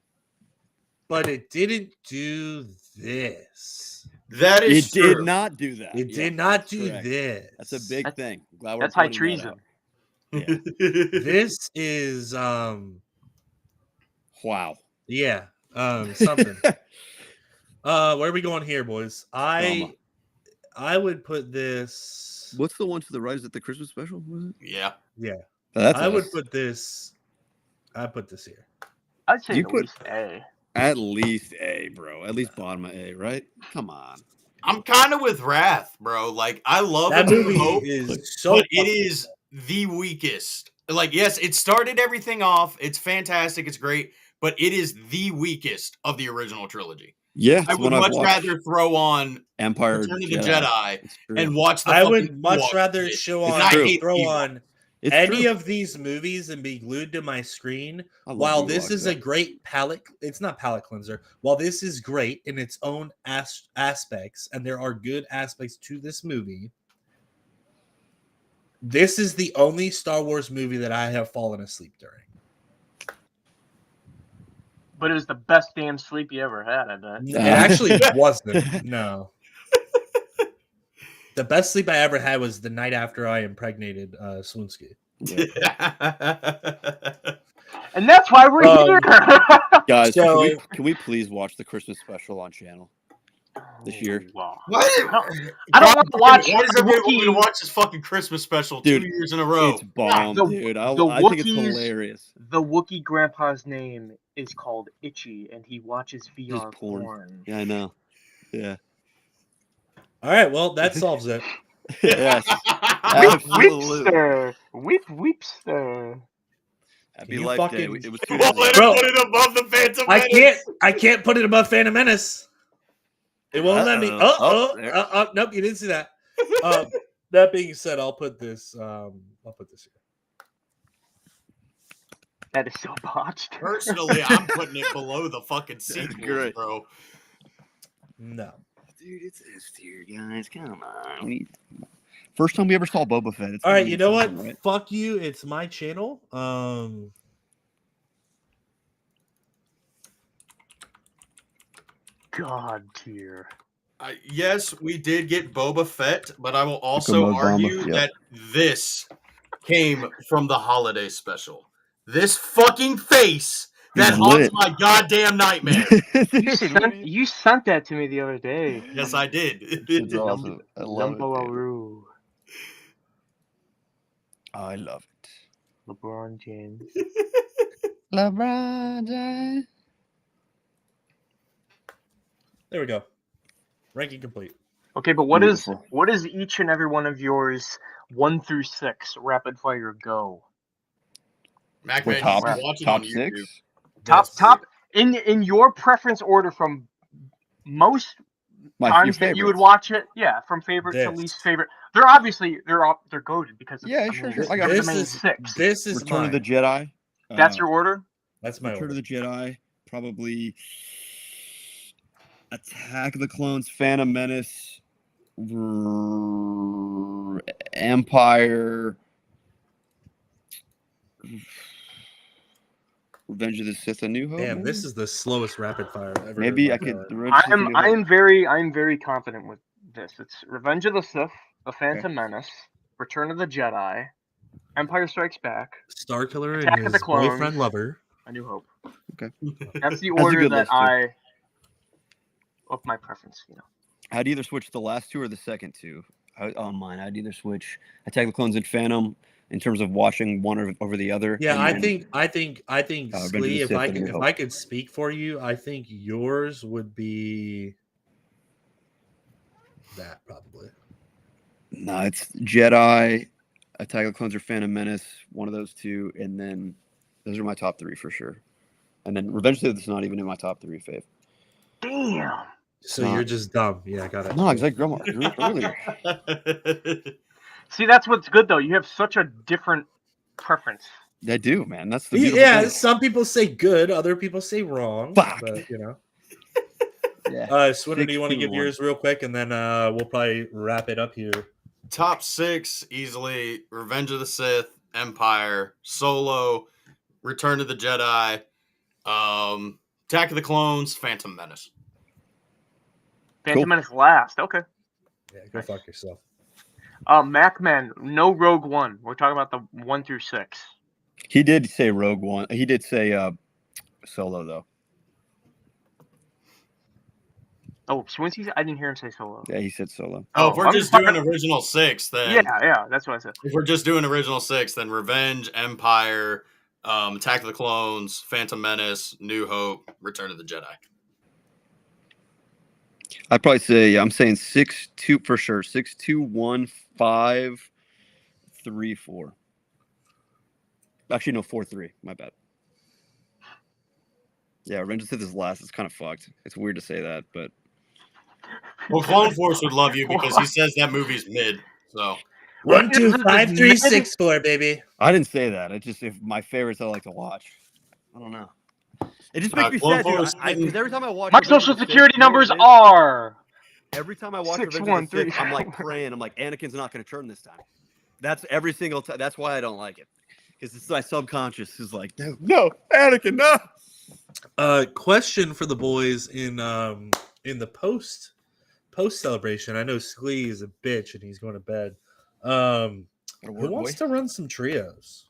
but it didn't do this. That It is true. did not do that. It Yeah, did not that's do correct. this. That's a big thing. Glad we're That's high pointing that treason. out. Yeah. This is Wow. yeah, something. Where are we going here, boys? Drama. I would put this. What's the one to the right? Is it the Christmas special? Was it? Yeah. Yeah, Oh, that's I would us. put this. I put this here. I'd say You at put- least A. At least A, bro. At least bottom of A, right? Come on. I'm kind of with Wrath, bro. Like, I love That A New movie Hope, is so. but it is the weakest. Like, yes, it started everything off. It's fantastic. It's great, but it is the weakest of the original trilogy. Yeah, I it's would one I've much watched. rather throw on Empire Return of the Jedi It's true. and watch the I fucking would much Ewok rather shit. show And on I hate throw Ewok. on It's any true. of these movies and be glued to my screen. I love While Ewoks, this is though. a great palate, it's not palate cleanser. While this is great in its own aspects, and there are good aspects to this movie, this is the only Star Wars movie that I have fallen asleep during. But it was the best damn sleep you ever had, I bet. It actually wasn't. No. The best sleep I ever had was the night after I impregnated Swoonsky. And that's why we're here. Guys, So- can we please watch the Christmas special on channel this year? Wow. What? I don't want to watch Why does everybody want me to Wookiee- watch this fucking Christmas special Dude, 2 years in a row? It's bomb, The- dude. the I think it's Wookiees- hilarious. The Wookiee grandpa's name is called Itchy, and he watches VR porn. porn. Yeah, I know. Yeah. All right, well, that solves it. Yes. Weep, Absolutely. weepster. Weep, weepster. Happy You Life Day. fucking- It was 2 Well, days let ago. Bro, him put it above the Phantom I Menace. can't put it above Phantom Menace. It won't let me. Uh-oh. There. Nope, you didn't see that. That being said, I'll put this here. That is so botched. Personally, I'm putting it below the fucking sequels, great. bro. No. Dude, it's this tier, guys. Come on. First time we ever saw Boba Fett. It's All right, gonna you be know what? something, right? Fuck you. It's my channel. God tier. Yes, we did get Boba Fett, but I will also Obama, argue yeah. that this came from the holiday special. This fucking face that He's haunts lit. my goddamn nightmare. You sent that to me the other day. Yes, I did. It's awesome. I love it. Lumbo dude. Aru, I love it. LeBron James. LeBron James. There we go. Ranking complete. Okay, but what Beautiful. is each and every one of yours 1 through 6 rapid fire go? Mac We're Man, top, you can watch it top on 6. YouTube. Top in your preference order from most My times that you would favorites. watch it. Yeah, from favorite to This. least favorite. They're obviously they're goated because Yeah, I sure, mean, sure. it's I got the This main is 6. this is Return of the mine. Jedi. That's your order. That's my Return order. of the Jedi. Probably Attack of the Clones, Phantom Menace, Empire, Revenge of the Sith, A New Hope. Damn, maybe? this is the slowest rapid fire I've ever. Maybe heard I in my could. life. Revenge of the Sith, A New Hope. I'm very confident with this. It's Revenge of the Sith, The Phantom Menace, Return of the Jedi, Empire Strikes Back, Star Killer Attack and of his the Clones. boyfriend lover. A New Hope. Okay. That's the That's a order good that list, too. I of my preference, you know. I'd either switch the last two or the second two. On mine, I'd either switch Attack of the Clones and Phantom in terms of watching one over the other. Yeah, and I then- think, Revenge of Slee, the if Sith I and could, New if Hope. I could speak for you, I think yours would be that probably. No, it's Jedi, Attack of the Clones, or Phantom Menace. One of those two, and then those are my top 3 for sure. And then Revenge of the Sith is not even in my top 3 fave. Damn. So Not- you're just dumb. Yeah, I got it. No, because I grew up earlier. See, that's what's good though. You have such a different preference They do, man. That's the beautiful Yeah, thing. some people say good, other people say wrong. Fuck. But, you know. Yeah. Swinner, do you want to give 6-2-1. yours real quick, and then we'll probably wrap it up here. Top 6 easily: Revenge of the Sith, Empire, Solo, Return of the Jedi, Attack of the Clones, Phantom Menace. Phantom Cool. Menace last. Okay. Yeah, go fuck yourself. MacMan, no Rogue One. We're talking about the 1 through 6. He did say Rogue One. He did say Solo though. Oh, Swinsky? I didn't hear him say Solo. Yeah, he said Solo. Oh, if we're I'm just talking- doing original 6, then Yeah, that's what I said. if we're just doing original 6, then Revenge, Empire, Attack of the Clones, Phantom Menace, New Hope, Return of the Jedi. I'd probably say I'm saying 6-2 for sure. 6-2-1-5-3-4. Actually, no, 4-3. My bad. Yeah, Revenge of the Sith is last. It's kind of fucked. It's weird to say that, but Well, Clone Force would love you because he says that movie's mid. So 1, 2, This is 5, 3, mid- 6, 4, baby. I didn't say that. It's just if my favorites I like to watch. I don't know. It just makes me Clone sad, dude. Force Because every time I watch My Revenge of social the Sith, security you know what numbers it is? are. Every time I watch 6, Revenge 1, of the Sith, 3, I'm like praying. I'm like, Anakin's not going to turn this time. That's every single time. That's why I don't like it. Because it's my subconscious is like, no, Anakin, no. Question for the boys in the post celebration. I know Slee is a bitch and he's going to bed. Who wants to run some trios?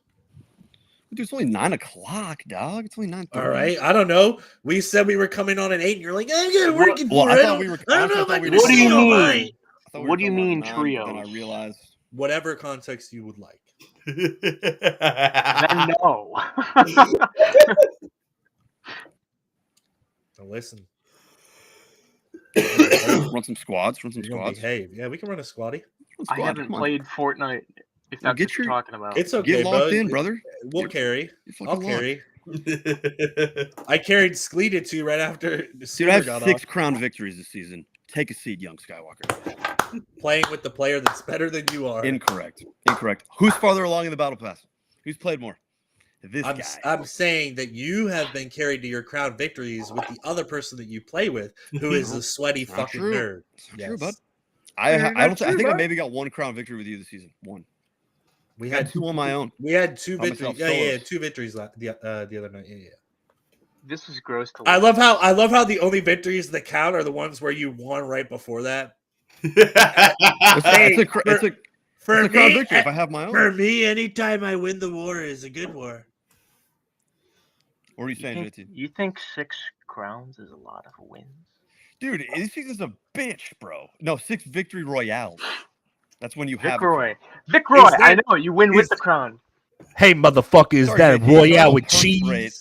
Dude, it's only 9 o'clock, dog. It's only 9:30. All right, I don't know. We said we were coming on at 8, and you're like, I'm gonna work it. Well, for I it. thought we were. I don't honestly, know I if thought I we can were What do you stay all mean? night. I thought we What were do you talking mean about 9, but then I trios? realized. Whatever context you would like. Then no. Now listen, Run some squads. Run some you're gonna squads. behave. Yeah, we can run a squatty. Run I squad, haven't come on. played Fortnite. If Well, that's get what you're your- talking about. It's okay, Get locked bud. in, brother. We'll carry. You're fucking I'll locked. carry. I carried Skleeted to right after the Dude, I Super have got 6 off. crown victories this season. Take a seat, young Skywalker. Playing with the player that's better than you are. Incorrect. Who's farther along in the battle pass? Who's played more? This guy. I'm saying that you have been carried to your crown victories with the other person that you play with, who is a sweaty It's not fucking true. nerd. It's not true, Yes. bud. You're I not don't. I true, think I bud. maybe got 1 crown victory with you this season. 1. We I had had 2 on my own. We had 2 By myself, victories. Yeah, solos. 2 victories the other night. Yeah. This is gross to I look love how the only victories that count are the ones where you won right before that. It's a For crown me, victory if I have my own. for me, anytime I win the war is a good war. What are you You saying, think, JT? you think 6 crowns is a lot of wins? Dude, this season's a bitch, bro. No, 6 victory royales. That's when you have Vic a Roy. crown. Vic Roy, that- I know. You win with is- the crown. Hey, motherfucker, is Sorry, that a JT, you Royale don't with curse cheese? rate.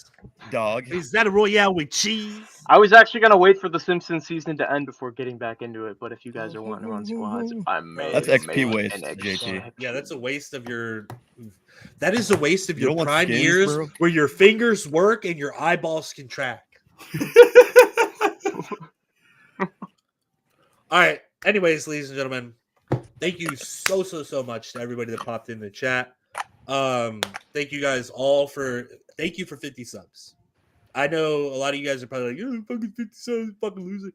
Dog. Is that a Royale with cheese? I was actually going to wait for the Simpsons season to end before getting back into it, but if you guys are wanting to run squads, I may. That's That's XP make waste, an JT. exception. Yeah, that's a waste of your. That is a waste of You your don't want prime skins, years bro? where your fingers work and your eyeballs can track. All right. Anyways, ladies and gentlemen, thank you so much to everybody that popped in the chat. Thank you guys all thank you for 50 subs. I know a lot of you guys are probably like, "Oh, fucking 50 subs, fucking loser."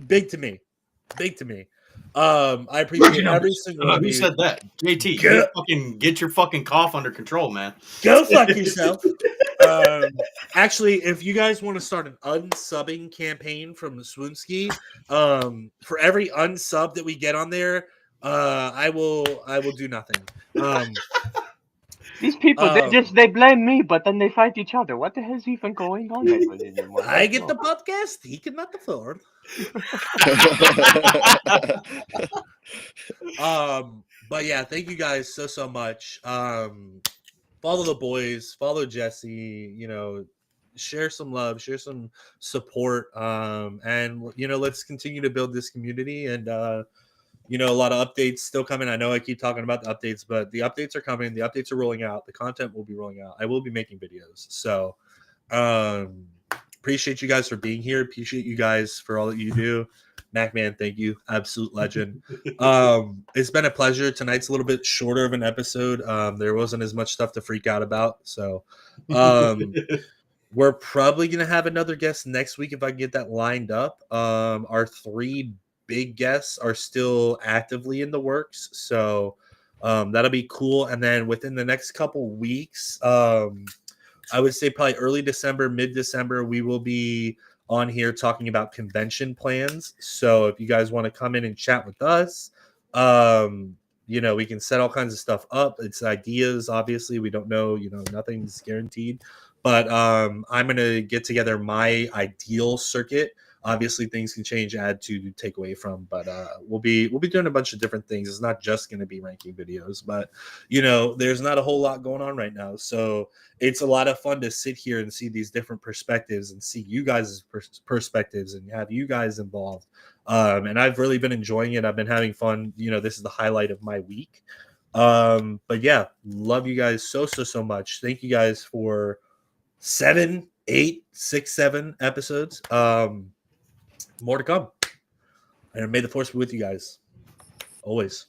Big to me. I appreciate every single one of Who you. said that? JT, you Get- fucking get your fucking cough under control, man. Go fuck yourself. Actually, if you guys want to start an unsubbing campaign from Swoonsky, for every unsub that we get on there, I will do nothing. These people, Um, they blame me, but then they fight each other. What the hell is even going on? I get the podcast. He cannot afford. But yeah, thank you guys so much. Follow the boys, follow Jesse, share some love, share some support. And let's continue to build this community. And a lot of updates still coming. I know I keep talking about the updates, but the updates are coming. The updates are rolling out. The content will be rolling out. I will be making videos. So appreciate you guys for being here. Appreciate you guys for all that you do. Macman, thank you. Absolute legend. It's been a pleasure. Tonight's a little bit shorter of an episode. There wasn't as much stuff to freak out about. So we're probably going to have another guest next week if I can get that lined up. Our 3 big guests are still actively in the works. So that'll be cool. And then within the next couple weeks, I would say probably early December, mid-December, we will be on here talking about convention plans. So if you guys want to come in and chat with us, we can set all kinds of stuff up. It's ideas, obviously. We don't know, nothing's guaranteed. But I'm going to get together my ideal circuit. Obviously, things can change, add to, take away from, but we'll be doing a bunch of different things. It's not just going to be ranking videos, but there's not a whole lot going on right now, so it's a lot of fun to sit here and see these different perspectives and see you guys' perspectives and have you guys involved. And I've really been enjoying it. I've been having fun. This is the highlight of my week. But yeah, love you guys so much. Thank you guys for 7, 8, 6, 7 episodes. More to come. And may the force be with you guys. Always.